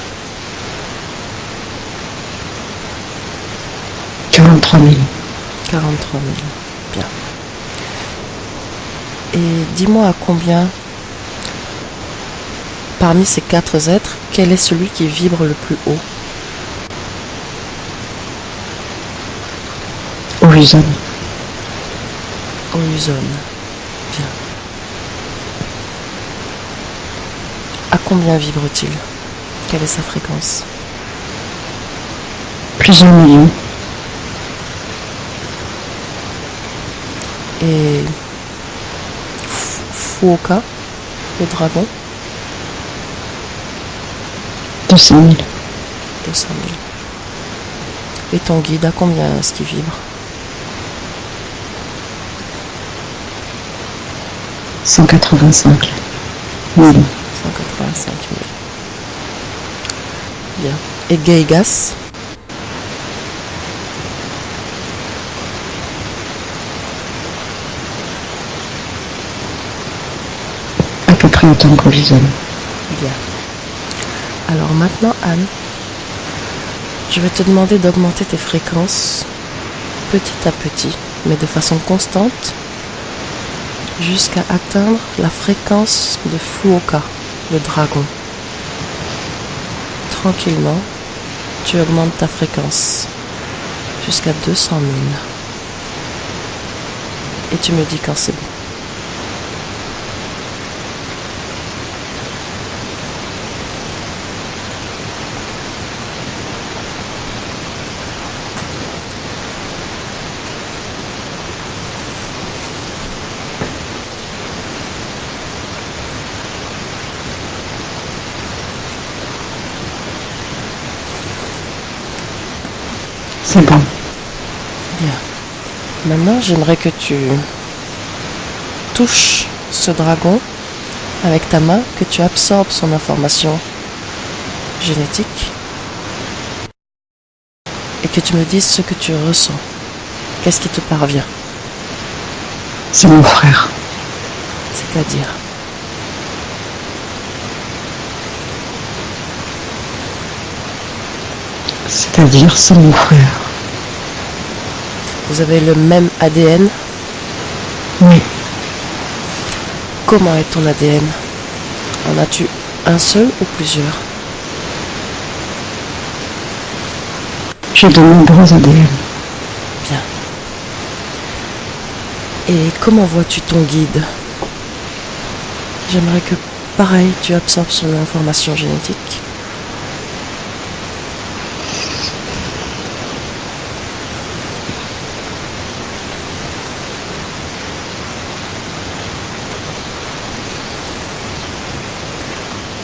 43 000. 43 000. Bien. Et dis-moi à combien, parmi ces quatre êtres, quel est celui qui vibre le plus haut? Horizon. Horizon. Bien. À combien vibre-t-il? Quelle est sa fréquence? Plusieurs millions. Et Fuoka, le dragon? 200 000. 200 000. Et ton guide, à combien est-ce qu'il vibre? 185 000. 185 000. Bien. Et Geigas? À peu près autant qu'Horizon. Bien. Alors maintenant, Anne, je vais te demander d'augmenter tes fréquences petit à petit, mais de façon constante, jusqu'à atteindre la fréquence de Fuoka, le dragon. Tranquillement, tu augmentes ta fréquence jusqu'à 200 000. Et tu me dis quand c'est bon. C'est bon. Bien. Maintenant, j'aimerais que tu touches ce dragon avec ta main, que tu absorbes son information génétique et que tu me dises ce que tu ressens. Qu'est-ce qui te parvient? C'est mon frère. C'est-à-dire? C'est-à-dire, c'est mon frère. Vous avez le même ADN? Oui. Comment est ton ADN? En as-tu un seul ou plusieurs? J'ai de nombreux ADN. Bien. Et comment vois-tu ton guide? J'aimerais que, pareil, tu absorbes son information génétique.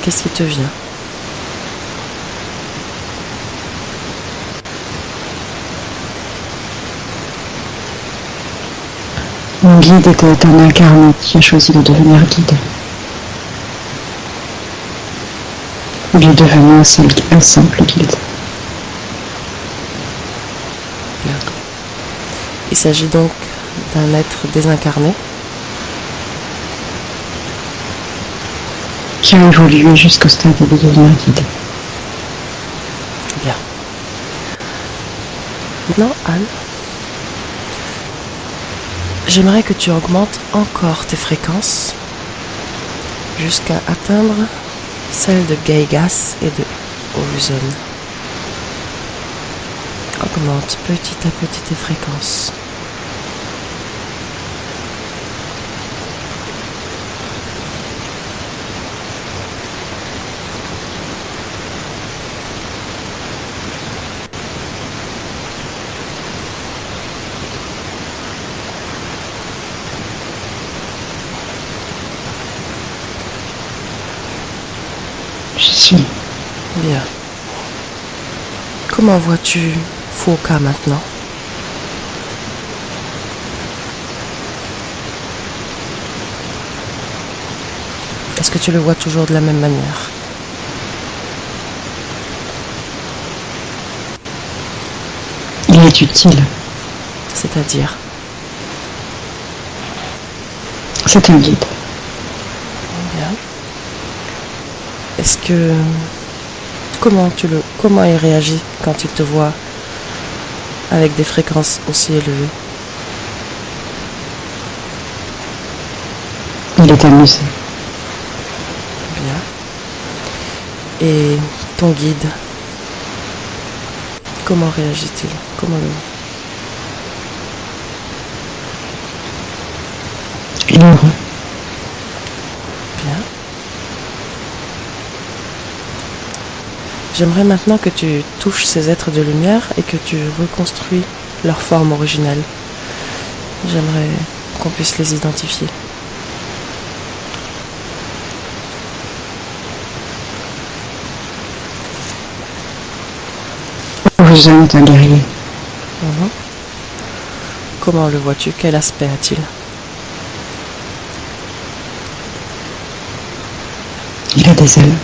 Qu'est-ce qui te vient? Mon guide était un incarné qui a choisi de devenir guide. Il est devenu un simple guide. Bien. Il s'agit donc d'un être désincarné qui a évolué jusqu'au stade de devenir guide. Bien. Maintenant, Anne, j'aimerais que tu augmentes encore tes fréquences jusqu'à atteindre celles de Geigas et de Ovuzon. Augmente petit à petit tes fréquences. J'y suis. Bien. Comment vois-tu Fuoka maintenant? Est-ce que tu le vois toujours de la même manière? Il est utile. C'est-à-dire? C'est un guide. Bien. Est-ce que... Comment il réagit quand il te voit avec des fréquences aussi élevées? Il est amusé. Bien. Et ton guide, comment réagit-il? Il est heureux. Bien. J'aimerais maintenant que tu touches ces êtres de lumière et que tu reconstruis leur forme originelle. J'aimerais qu'on puisse les identifier. Tarzan est un guerrier. Mhm. Comment le vois-tu? Quel aspect a-t-il? Il a des ailes.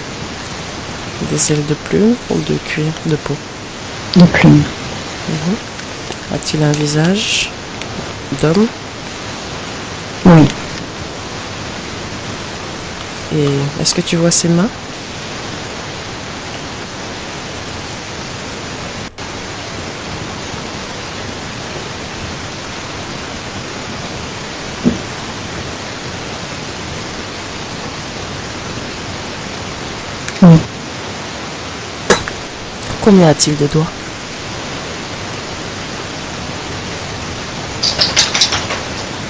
Des ailes de plume ou de cuir, de peau? De plumes. Mhm. A-t-il un visage d'homme? Oui. Et est-ce que tu vois ses mains? Oui. Combien a-t-il de doigts?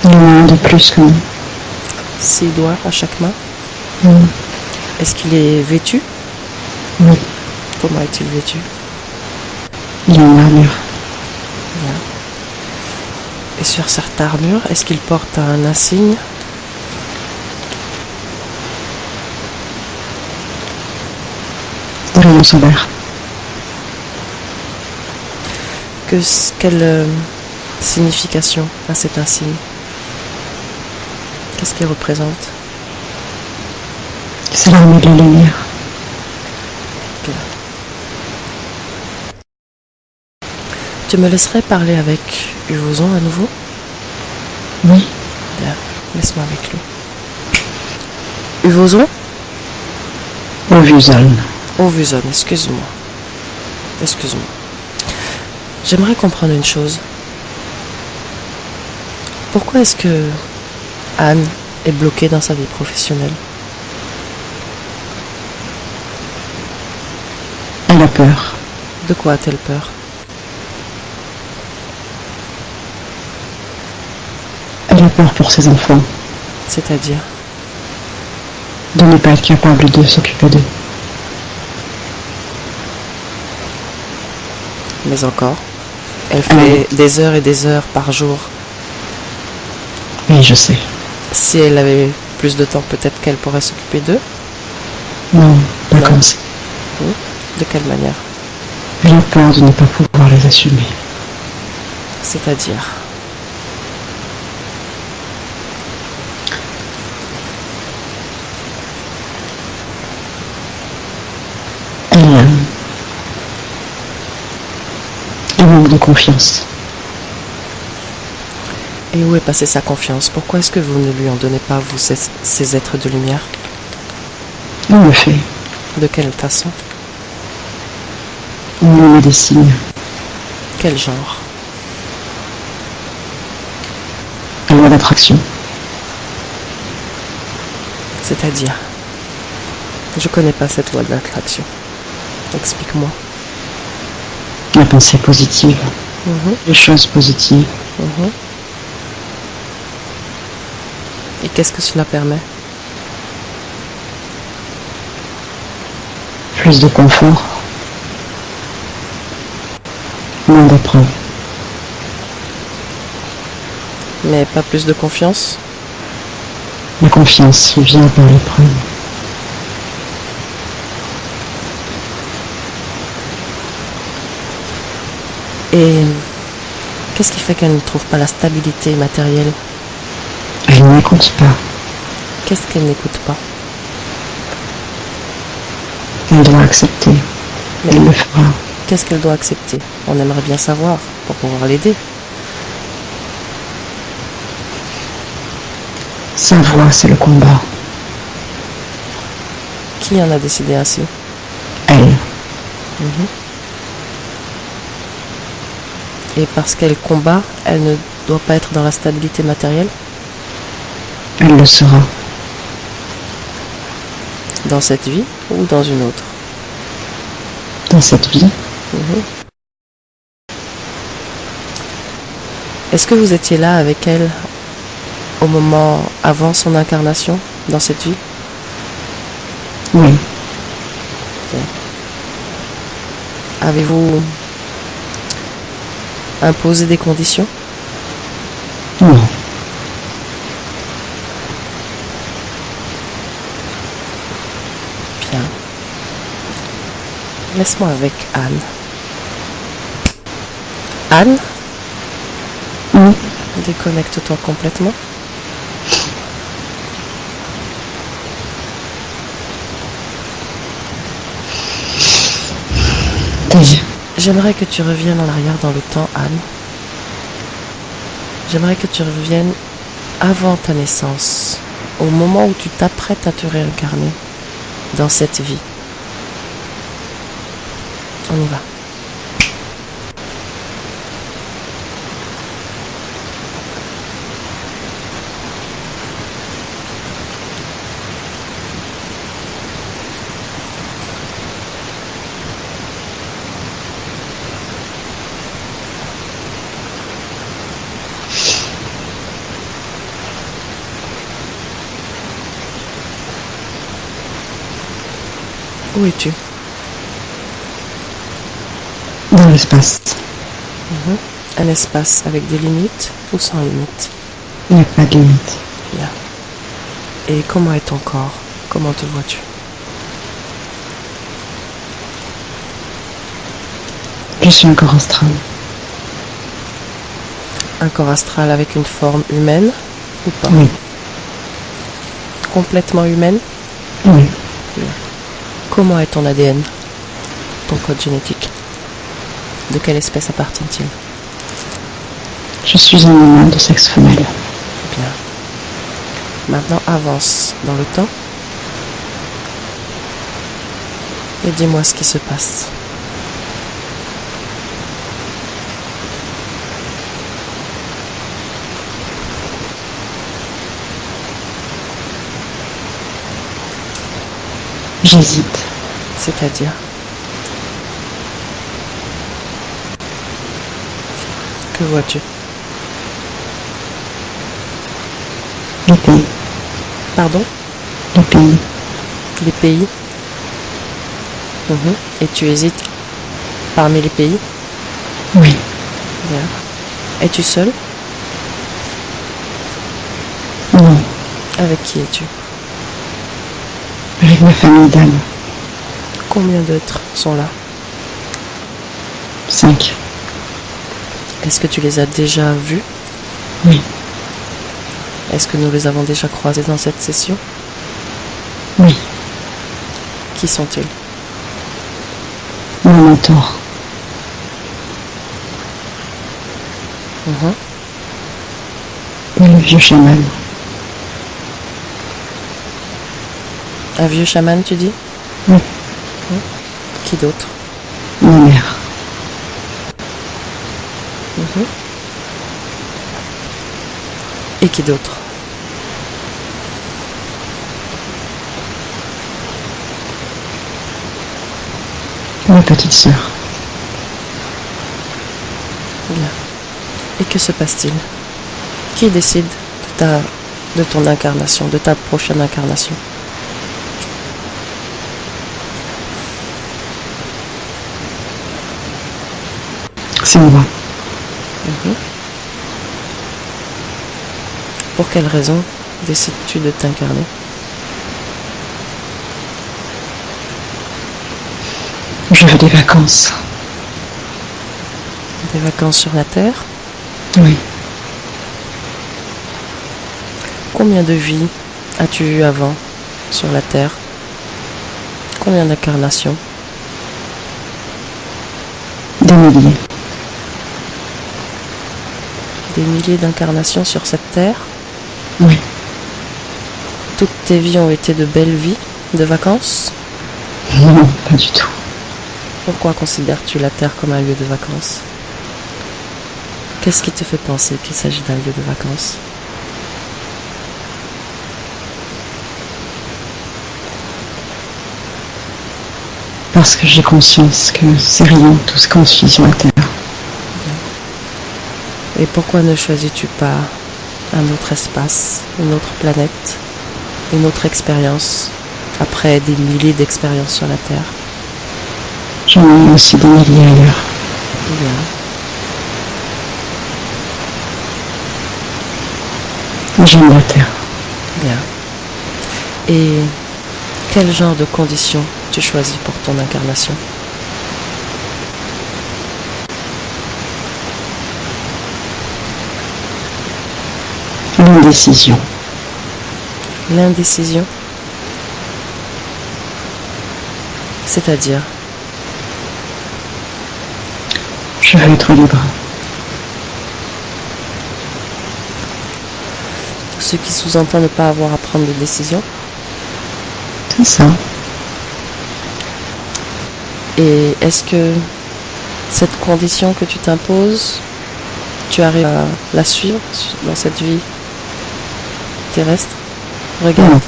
Il y en a un de plus que nous. 6 doigts à chaque main. Oui. Est-ce qu'il est vêtu? Oui. Comment est-il vêtu? Il a une armure. Bien. Et sur cette armure, est-ce qu'il porte un insigne? Des rayons solaires. Quelle signification a cet insigne? Qu'est-ce qu'il représente? C'est l'armée de la lumière. Bien. Tu me laisserais parler avec Uvozon à nouveau? Oui. Bien, laisse-moi avec lui. Uvozon? Ovuzon. Ovuzon, excuse-moi. Excuse-moi. J'aimerais comprendre une chose. Pourquoi est-ce que Anne est bloquée dans sa vie professionnelle? Elle a peur. De quoi a-t-elle peur? Elle a peur pour ses enfants. C'est-à-dire? De ne pas être capable de s'occuper d'eux. Mais encore, elle fait des heures et des heures par jour. Oui, je sais. Si elle avait plus de temps, peut-être qu'elle pourrait s'occuper d'eux. Non, pas Non. comme ça. De quelle manière? Elle a peur de ne pas pouvoir les assumer. C'est-à-dire? Elle manque de confiance. Et où est passée sa confiance? Pourquoi est-ce que vous ne lui en donnez pas, vous, ces êtres de lumière? On le fait. De quelle façon? On lui met des signes. Quel genre? La loi d'attraction. C'est-à-dire? Je connais pas cette loi de l'attraction. Explique-moi. La pensée positive. Mhm, Les choses positives. mhm. Et qu'est-ce que cela permet? Plus de confort. Moins d'épreuves. Mais pas plus de confiance? La confiance vient par l'épreuve. Et qu'est-ce qui fait qu'elle ne trouve pas la stabilité matérielle? Elle n'écoute pas. Qu'est-ce qu'elle n'écoute pas? Elle doit accepter. Mais Elle le fera. qu'est-ce qu'elle doit accepter? On aimerait bien savoir pour pouvoir l'aider. Sa voix, c'est le combat. Qui en a décidé ainsi? Elle. Mhm. Et parce qu'elle combat, elle ne doit pas être dans la stabilité matérielle? Elle le sera. Dans cette vie ou dans une autre? Dans cette vie, Mhm. Est-ce que vous étiez là avec elle au moment avant son incarnation dans cette vie? oui. Avez-vous imposé des conditions? Non. Bien. Laisse-moi avec Anne. Anne, Oui. déconnecte-toi complètement. J'aimerais que tu reviennes en arrière dans le temps, Anne. J'aimerais que tu reviennes avant ta naissance, au moment où tu t'apprêtes à te réincarner dans cette vie. On y va. Où es-tu? Dans l'espace. Un espace avec des limites ou sans limites? Il n'y a pas de limite. Bien. Et comment est ton corps? Comment te vois-tu? Je suis un corps astral. Un corps astral avec une forme humaine ou pas? Oui. Complètement humaine? Oui. Comment est ton ADN? Ton code génétique? De quelle espèce appartient-il? Je suis un humain de sexe femelle. Bien. Maintenant, avance dans le temps. Et dis-moi ce qui se passe. J'hésite. C'est-à-dire? Que vois-tu? Les pays. Pardon? Les pays. Les pays? Et tu hésites parmi les pays? Oui. Bien. Es-tu seul? Non. Avec qui es-tu? Avec ma famille d'âme. Combien d'autres sont là? 5. Est-ce que tu les as déjà vus? Oui. Est-ce que nous les avons déjà croisés dans cette session? Oui. Qui sont-ils? Mon mentor. Et le vieux chaman. Un vieux chaman, tu dis? Oui. Qui d'autre? Ma mère. Et qui d'autre? Ma petite sœur. Bien. Et que se passe-t-il? Qui décide de ton incarnation, de ta prochaine incarnation? C'est moi. Pour quelle raison décides-tu de t'incarner? Je veux des vacances. Des vacances sur la Terre? Oui. Combien de vies as-tu eu avant sur la Terre? Combien d'incarnations? Des milliers. Des milliers d'incarnations sur cette Terre? Oui. Toutes tes vies ont été de belles vies, de vacances? Non, pas du tout. Pourquoi considères-tu la Terre comme un lieu de vacances? Qu'est-ce qui te fait penser qu'il s'agit d'un lieu de vacances? Parce que j'ai conscience que c'est rien tout ce qu'on suit sur la Terre. Et pourquoi ne choisis-tu pas un autre espace, une autre planète, une autre expérience, après des milliers d'expériences sur la Terre? J'en ai aussi des milliers ailleurs. Bien. J'aime la Terre. Bien. Et quel genre de conditions tu choisis pour ton incarnation? L'indécision. L'indécision. C'est-à-dire, Je veux être libre. ce qui sous-entend ne pas avoir à prendre de décision. C'est ça. Et est-ce que cette condition que tu t'imposes, tu arrives à la suivre dans cette vie terrestre? Regarde. Non.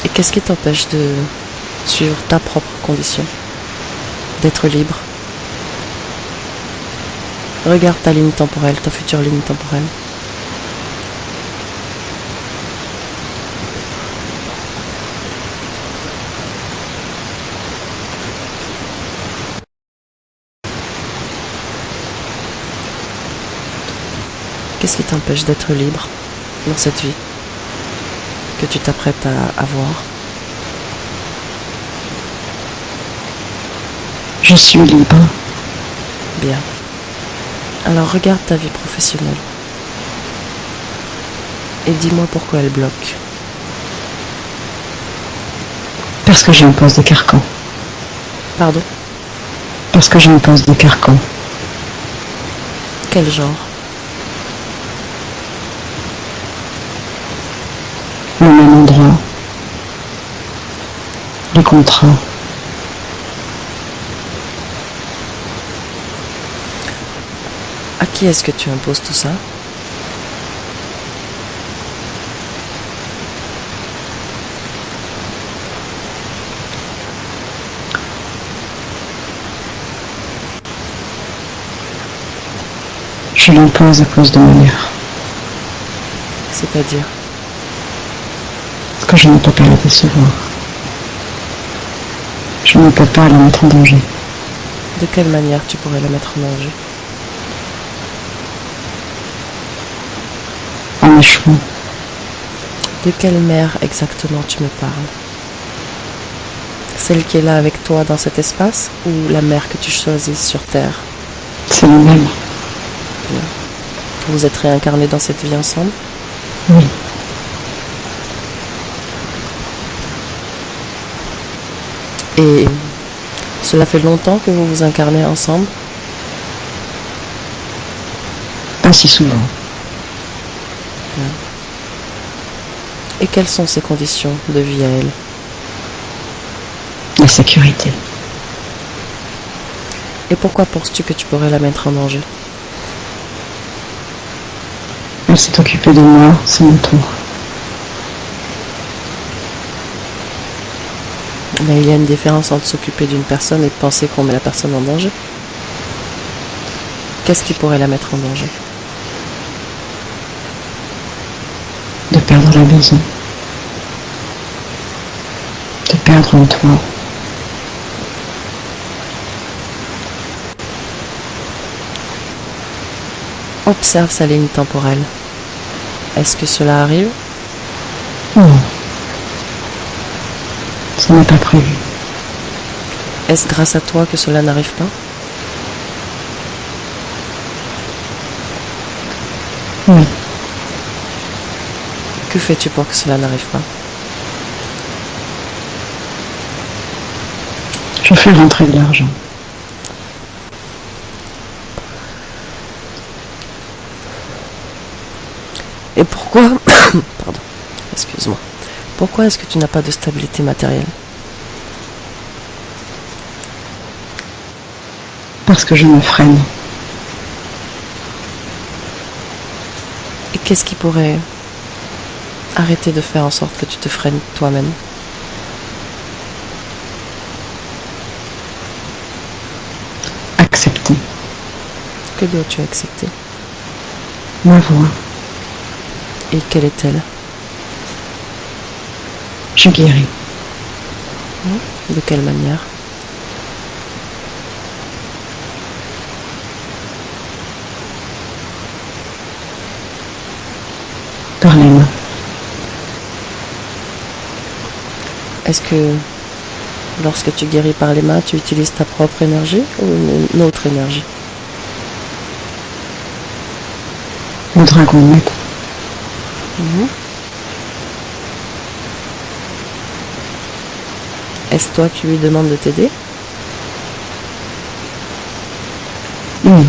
Et qu'est-ce qui t'empêche de suivre ta propre condition? D'être libre? Regarde ta ligne temporelle, ta future ligne temporelle. Qu'est-ce qui t'empêche d'être libre dans cette vie que tu t'apprêtes à avoir? Je suis libre. Bien. Alors regarde ta vie professionnelle. Et dis-moi pourquoi elle bloque. Parce que j'impose des carcans. Pardon? Parce que j'impose des carcans. Quel genre? Le même endroit. Les contrats. À qui est-ce que tu imposes tout ça? Je l'impose à cause de ma mère. C'est-à-dire? Parce que je ne peux pas la décevoir. Je ne peux pas la mettre en danger. De quelle manière tu pourrais la mettre en danger? En échouant. De quelle mère exactement tu me parles? Celle qui est là avec toi dans cet espace ou la mère que tu choisis sur Terre? C'est le même. Bien. Vous êtes réincarnés dans cette vie ensemble? Oui. Et cela fait longtemps que vous vous incarnez ensemble? Pas si souvent. Bien. Et quelles sont ses conditions de vie à elle? La sécurité. Et pourquoi penses-tu que tu pourrais la mettre en danger? Elle s'est occupée de moi, c'est mon tour. Mais il y a une différence entre s'occuper d'une personne et penser qu'on met la personne en danger. Qu'est-ce qui pourrait la mettre en danger? De perdre la maison. De perdre le toit. Observe sa ligne temporelle. Est-ce que cela arrive? Non. Ça n'est pas prévu. Est-ce grâce à toi que cela n'arrive pas? Oui. Que fais-tu pour que cela n'arrive pas? Je fais rentrer de l'argent. Et pourquoi pardon, excuse-moi. Pourquoi est-ce que tu n'as pas de stabilité matérielle? Parce que je me freine. Et qu'est-ce qui pourrait arrêter de faire en sorte que tu te freines toi-même? Accepter. Que dois-tu accepter? Ma voix. Et quelle est-elle? Je guéris. De quelle manière? Par les mains. Est-ce que lorsque tu guéris par les mains, tu utilises ta propre énergie ou une autre énergie? Le dragon m'aide. Mhm. Est-ce toi qui lui demandes de t'aider? Oui.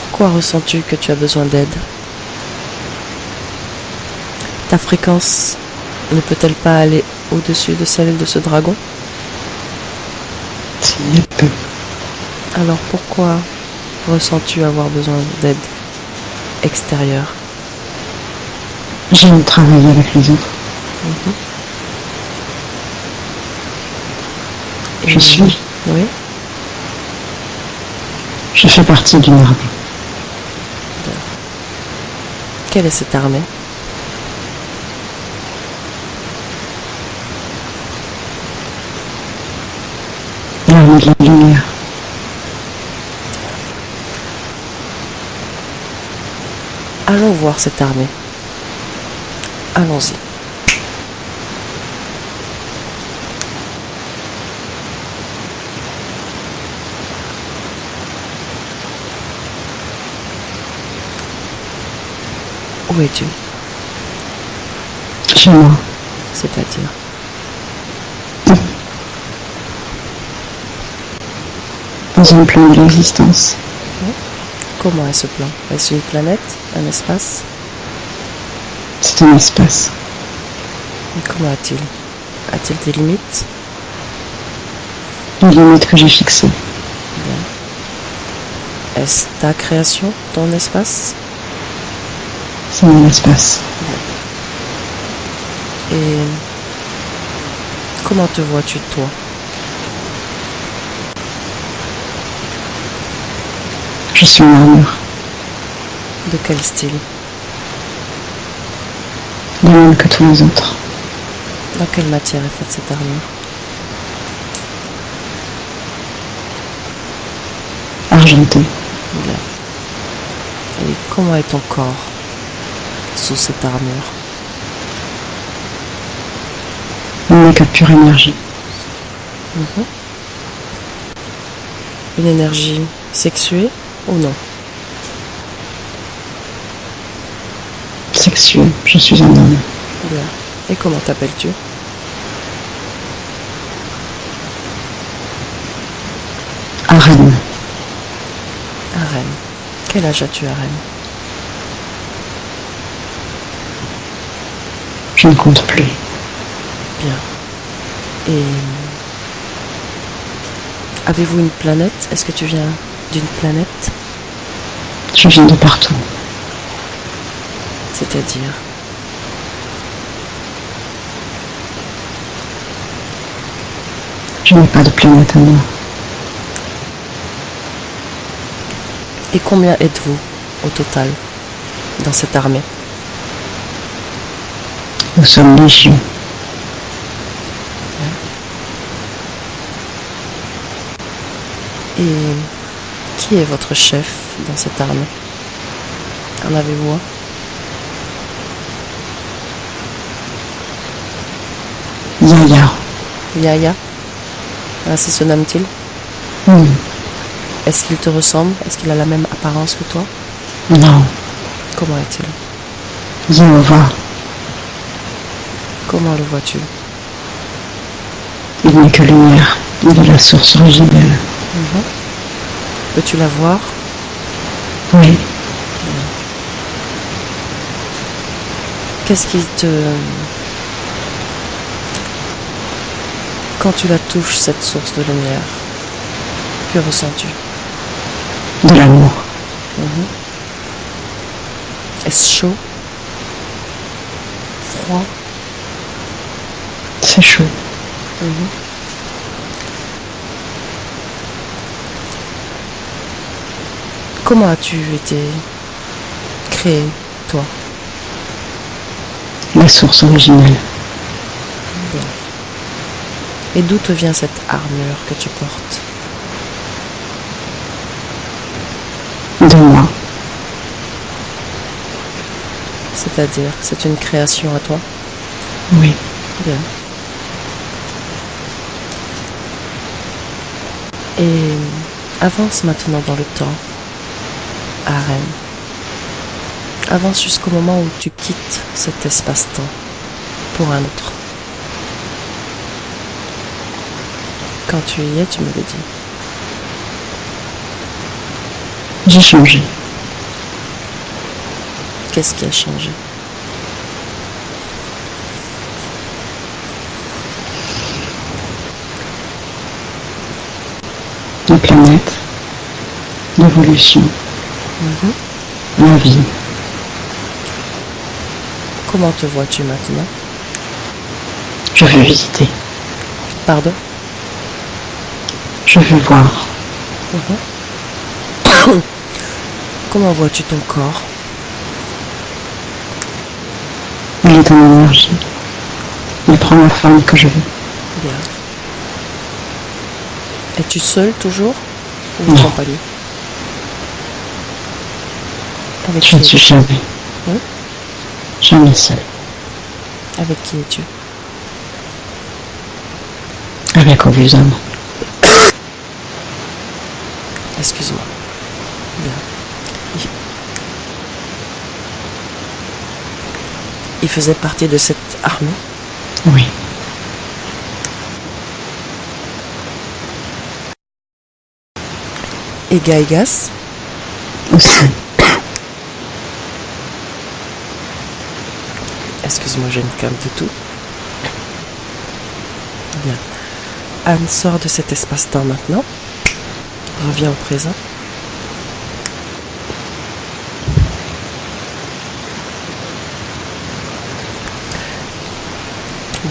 Pourquoi ressens-tu que tu as besoin d'aide? Ta fréquence ne peut-elle pas aller au-dessus de celle de ce dragon? Si, elle peut. Alors pourquoi ressens-tu avoir besoin d'aide extérieure? J'aime travailler avec les autres. Mhm. Je suis. Oui. Je fais partie d'une armée. Quelle est cette armée? L'armée de la lumière. Allons voir cette armée. Allons-y. Où es-tu? Chez moi. C'est-à-dire? Dans un plan de l'existence. Comment est ce plan? Est-ce une planète? Un espace? C'est un espace. Et comment a-t-il? A-t-il des limites? Une limite que j'ai fixée. Bien. Est-ce ta création, ton espace? C'est mon espace. Et comment te vois-tu toi? Je suis en armure. De quel style? De même que tous les autres. Dans quelle matière est faite cette armure? Argentée. Bien. Et comment est ton corps sous cette armure? Il n'est que de pure énergie. Mhm. Une énergie sexuée ou non? Sexuelle. Je suis un homme. Bien. Et comment t'appelles-tu? Arène. Arène. Quel âge as-tu, Arène? Je ne compte plus. Bien. Et avez-vous une planète? Est-ce que tu viens d'une planète? Je viens de partout. C'est-à-dire? Je n'ai pas de planète à moi. Et combien êtes-vous au total dans cette armée? Nous sommes légion. Et qui est votre chef dans cette armée? En avez-vous un? Yaya. Yaya? Ainsi se nomme-t-il? Oui. Est-ce qu'il te ressemble? Est-ce qu'il a la même apparence que toi? Non. Comment est-il? Jéhovah. Comment le vois-tu? Il n'est que lumière. Il est la source originelle. Peux-tu la voir? Oui. Qu'est-ce qui te... Quand tu la touches, cette source de lumière, que ressens-tu? De l'amour. Est-ce chaud? Froid? C'est chaud. Comment as-tu été créé, toi? La source originelle. Bien. Et d'où te vient cette armure que tu portes? De moi. C'est-à-dire, c'est une création à toi? Oui. Bien. Et avance maintenant dans le temps. harem. Avance jusqu'au moment où tu quittes cet espace-temps pour un autre. Quand tu y es, tu me le dis. J'ai changé. Qu'est-ce qui a changé? La planète, l'évolution, la vie. Comment te vois-tu maintenant? Je veux visiter. Pardon? Je veux voir. Comment vois-tu ton corps? Il est en énergie. Il prend la forme que je veux. Bien. Es-tu seul toujours ou en Non. compagnie? Avec Je ne qui suis es-tu? jamais. Jamais seul. Avec qui es-tu? Avec aucun homme. Excuse-moi. Bien. Il faisait partie de cette armée? Oui. Et Gaigas? Aussi. Excuse-moi, j'ai une canne de tout. Bien. Anne sort de cet espace-temps maintenant. Reviens au présent.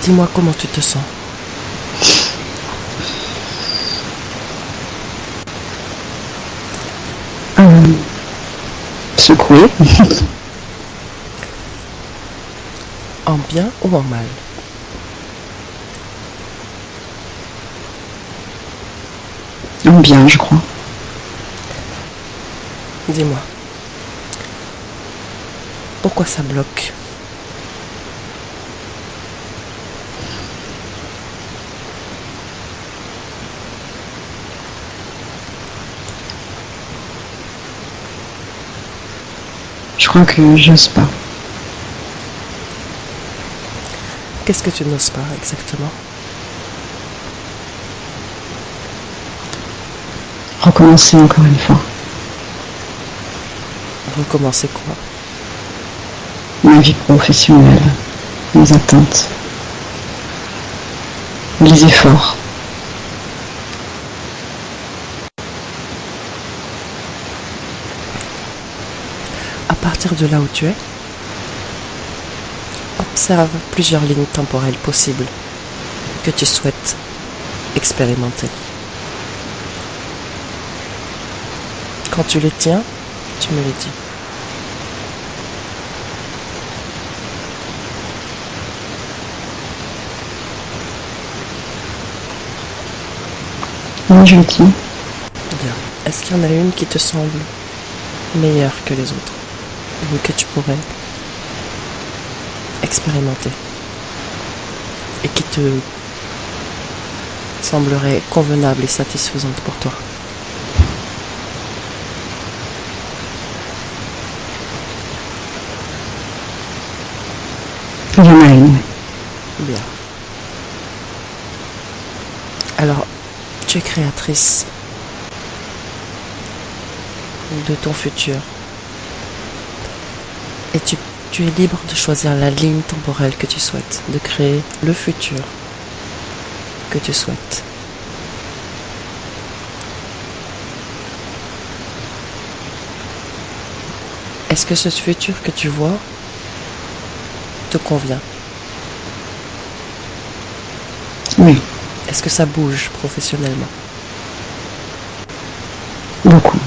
Dis-moi comment tu te sens. Secoué. En bien ou en mal? Bien, je crois. Dis-moi. Pourquoi ça bloque? Je crois que j'ose pas. Qu'est-ce que tu n'oses pas exactement? Recommencer encore une fois. Recommencer quoi? Ma vie professionnelle, mes attentes, les efforts. À partir de là où tu es, observe plusieurs lignes temporelles possibles que tu souhaites expérimenter. Quand tu les tiens, tu me les dis. Oui, je le tiens. Bien. Est-ce qu'il y en a une qui te semble meilleure que les autres? Une que tu pourrais expérimenter et qui te semblerait convenable et satisfaisante pour toi? Il y en a une. Bien. Alors, tu es créatrice de ton futur et tu es libre de choisir la ligne temporelle que tu souhaites, de créer le futur que tu souhaites. Est-ce que ce futur que tu vois te convient? Oui, Est-ce que ça bouge professionnellement? beaucoup.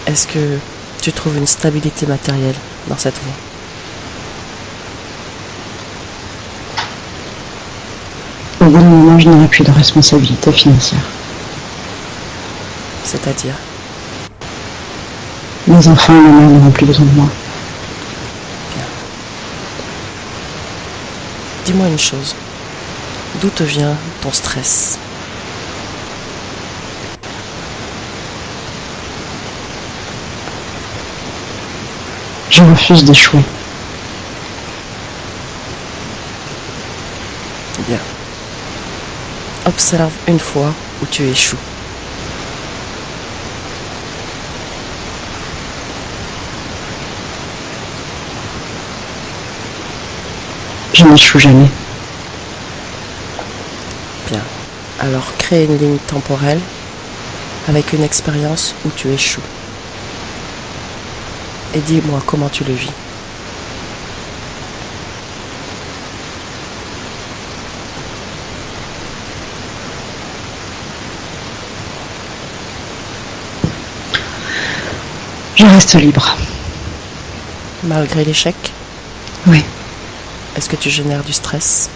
Est-ce que tu trouves une stabilité matérielle dans cette voie? Au bout d'un moment, je n'aurai plus de responsabilité financière. C'est-à-dire? Mes enfants et ma mère n'auront plus besoin de moi. Bien. Dis-moi une chose. D'où te vient ton stress? Je refuse d'échouer. Bien. Observe une fois où tu échoues. Je n'échoue jamais. Bien. Alors crée une ligne temporelle avec une expérience où tu échoues. Et dis-moi comment tu le vis. Je reste libre. Malgré l'échec, Oui. est-ce que tu génères du stress?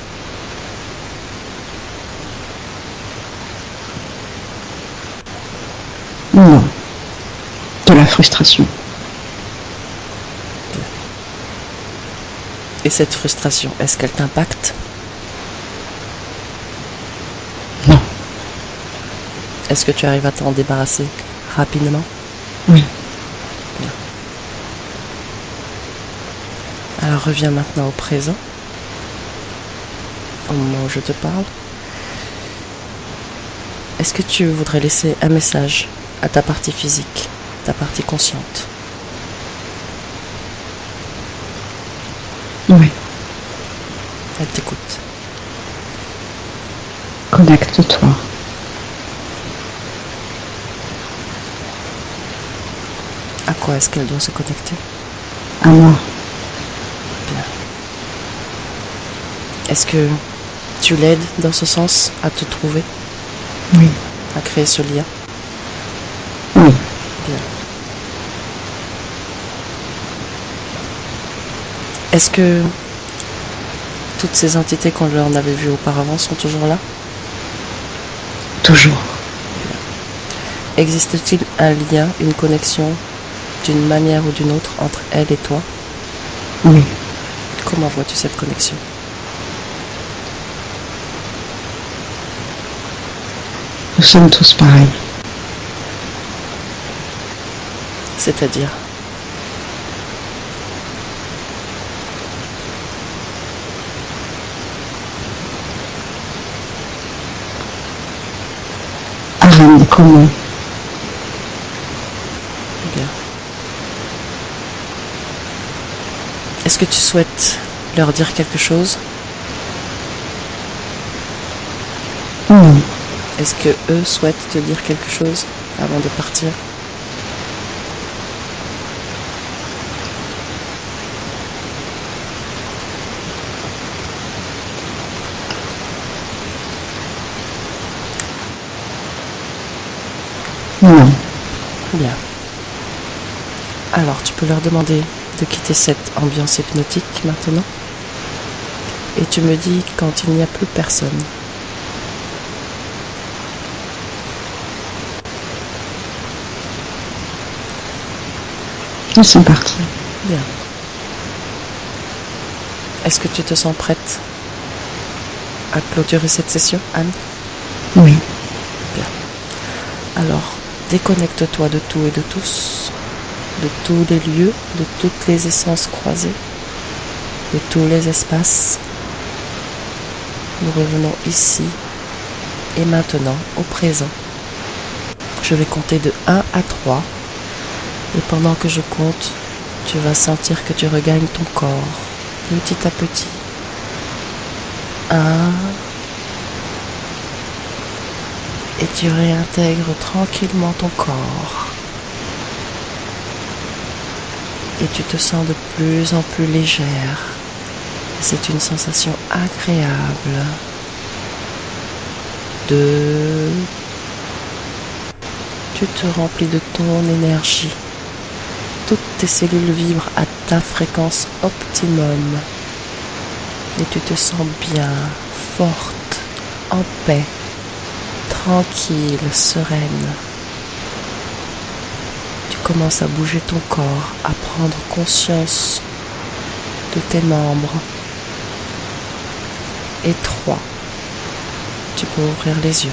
Non. De la frustration. Et cette frustration, est-ce qu'elle t'impacte? Non. Est-ce que tu arrives à t'en débarrasser rapidement? Oui. Bien. Alors reviens maintenant au présent, au moment où je te parle. Est-ce que tu voudrais laisser un message à ta partie physique, ta partie consciente? Oui. Elle t'écoute. Connecte-toi. À quoi est-ce qu'elle doit se connecter? À moi. Bien. Est-ce que tu l'aides dans ce sens à te trouver, Oui. à créer ce lien? Oui. Bien. Est-ce que toutes ces entités qu'on en avait vues auparavant sont toujours là? Toujours. Existe-t-il un lien, une connexion, d'une manière ou d'une autre, entre elle et toi? Oui. Comment vois-tu cette connexion? Nous sommes tous pareils. C'est-à-dire? Rien n'est commun. Bien. Est-ce que tu souhaites leur dire quelque chose? Non. Est-ce que eux souhaitent te dire quelque chose avant de partir? Non. Bien. Alors, tu peux leur demander de quitter cette ambiance hypnotique maintenant. Et tu me dis quand il n'y a plus personne. Ils sont partis. Bien. Est-ce que tu te sens prête à clôturer cette session, Anne? Oui. Bien. Alors, déconnecte-toi de tout et de tous, de tous les lieux, de toutes les essences croisées, de tous les espaces. Nous revenons ici et maintenant au présent. Je vais compter de 1 à 3 et pendant que je compte, tu vas sentir que tu regagnes ton corps petit à petit. 1 et tu réintègres tranquillement ton corps. Et tu te sens de plus en plus légère. C'est une sensation agréable. 2. Tu te remplis de ton énergie. Toutes tes cellules vibrent à ta fréquence optimum. Et tu te sens bien, forte, en paix, tranquille, sereine. Tu commences à bouger ton corps, à prendre conscience de tes membres. Et 3. Tu peux ouvrir les yeux.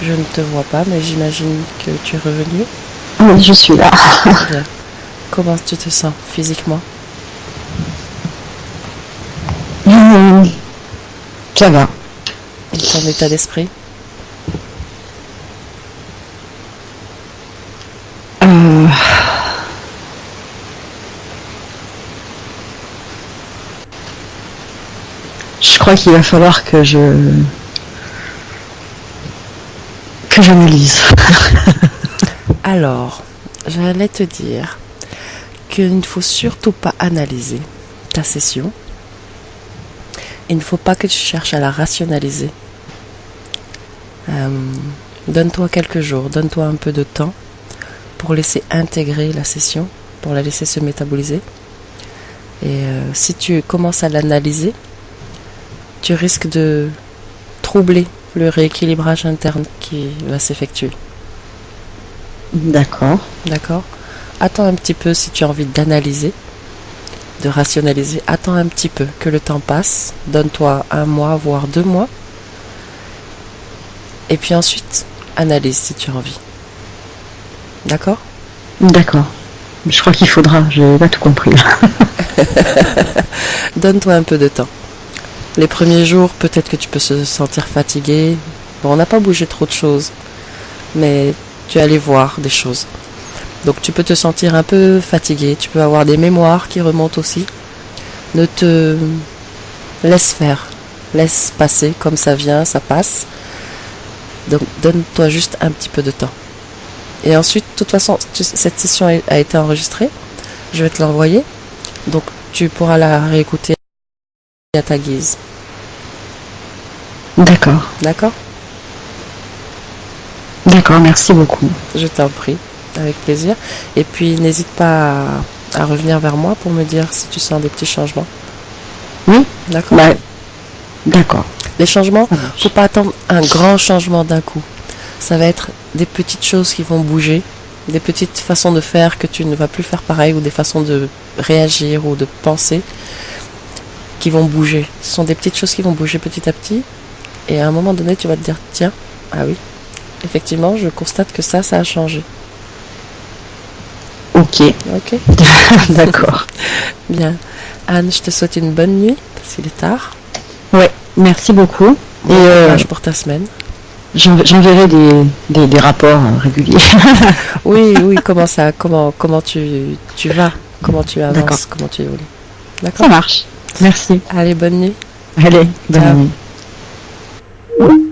Je ne te vois pas, mais j'imagine que tu es revenu. Oui, je suis là. Bien. Comment tu te sens physiquement? Ça va. Et ton état d'esprit? Euh, je crois qu'il va falloir que j'analyse. Alors, j'allais te dire qu'il ne faut surtout pas analyser ta session. Il ne faut pas que tu cherches à la rationaliser. Donne-toi quelques jours, donne-toi un peu de temps pour laisser intégrer la session, pour la laisser se métaboliser. Et si tu commences à l'analyser, tu risques de troubler le rééquilibrage interne qui va s'effectuer. D'accord. D'accord? Attends un petit peu si tu as envie d'analyser, de rationaliser. Attends un petit peu que le temps passe. Donne-toi 1 mois, voire 2 mois. Et puis ensuite, analyse si tu as envie. D'accord? D'accord. Je crois qu'il faudra, j'ai pas tout compris. Donne-toi un peu de temps. Les premiers jours, peut-être que tu peux se sentir fatigué. Bon, on n'a pas bougé trop de choses, mais tu es allé voir des choses. Donc tu peux te sentir un peu fatigué, tu peux avoir des mémoires qui remontent aussi. Ne te laisse faire, laisse passer comme ça vient, ça passe. Donc donne-toi juste un petit peu de temps. Et ensuite, de toute façon, cette session a été enregistrée. Je vais te l'envoyer. Donc tu pourras la réécouter à ta guise. D'accord. D'accord? D'accord, merci beaucoup. Je t'en prie, avec plaisir. Et puis n'hésite pas à revenir vers moi pour me dire si tu sens des petits changements. Oui? D'accord? Bah, d'accord. Les changements, faut pas attendre un grand changement d'un coup. Ça va être des petites choses qui vont bouger, des petites façons de faire que tu ne vas plus faire pareil, ou des façons de réagir ou de penser qui vont bouger. Ce sont des petites choses qui vont bouger petit à petit. Et à un moment donné, tu vas te dire, tiens, ah oui, effectivement, je constate que ça a changé. Ok. Ok? D'accord. Bien. Anne, je te souhaite une bonne nuit, parce qu'il est tard. Ouais, merci beaucoup. Bon courage pour ta semaine. J'enverrai des rapports réguliers. Oui, comment tu vas, comment tu avances, D'accord. comment tu évolues. D'accord? Ça marche. Merci. Allez, bonne nuit. Allez, bonne Ciao. nuit.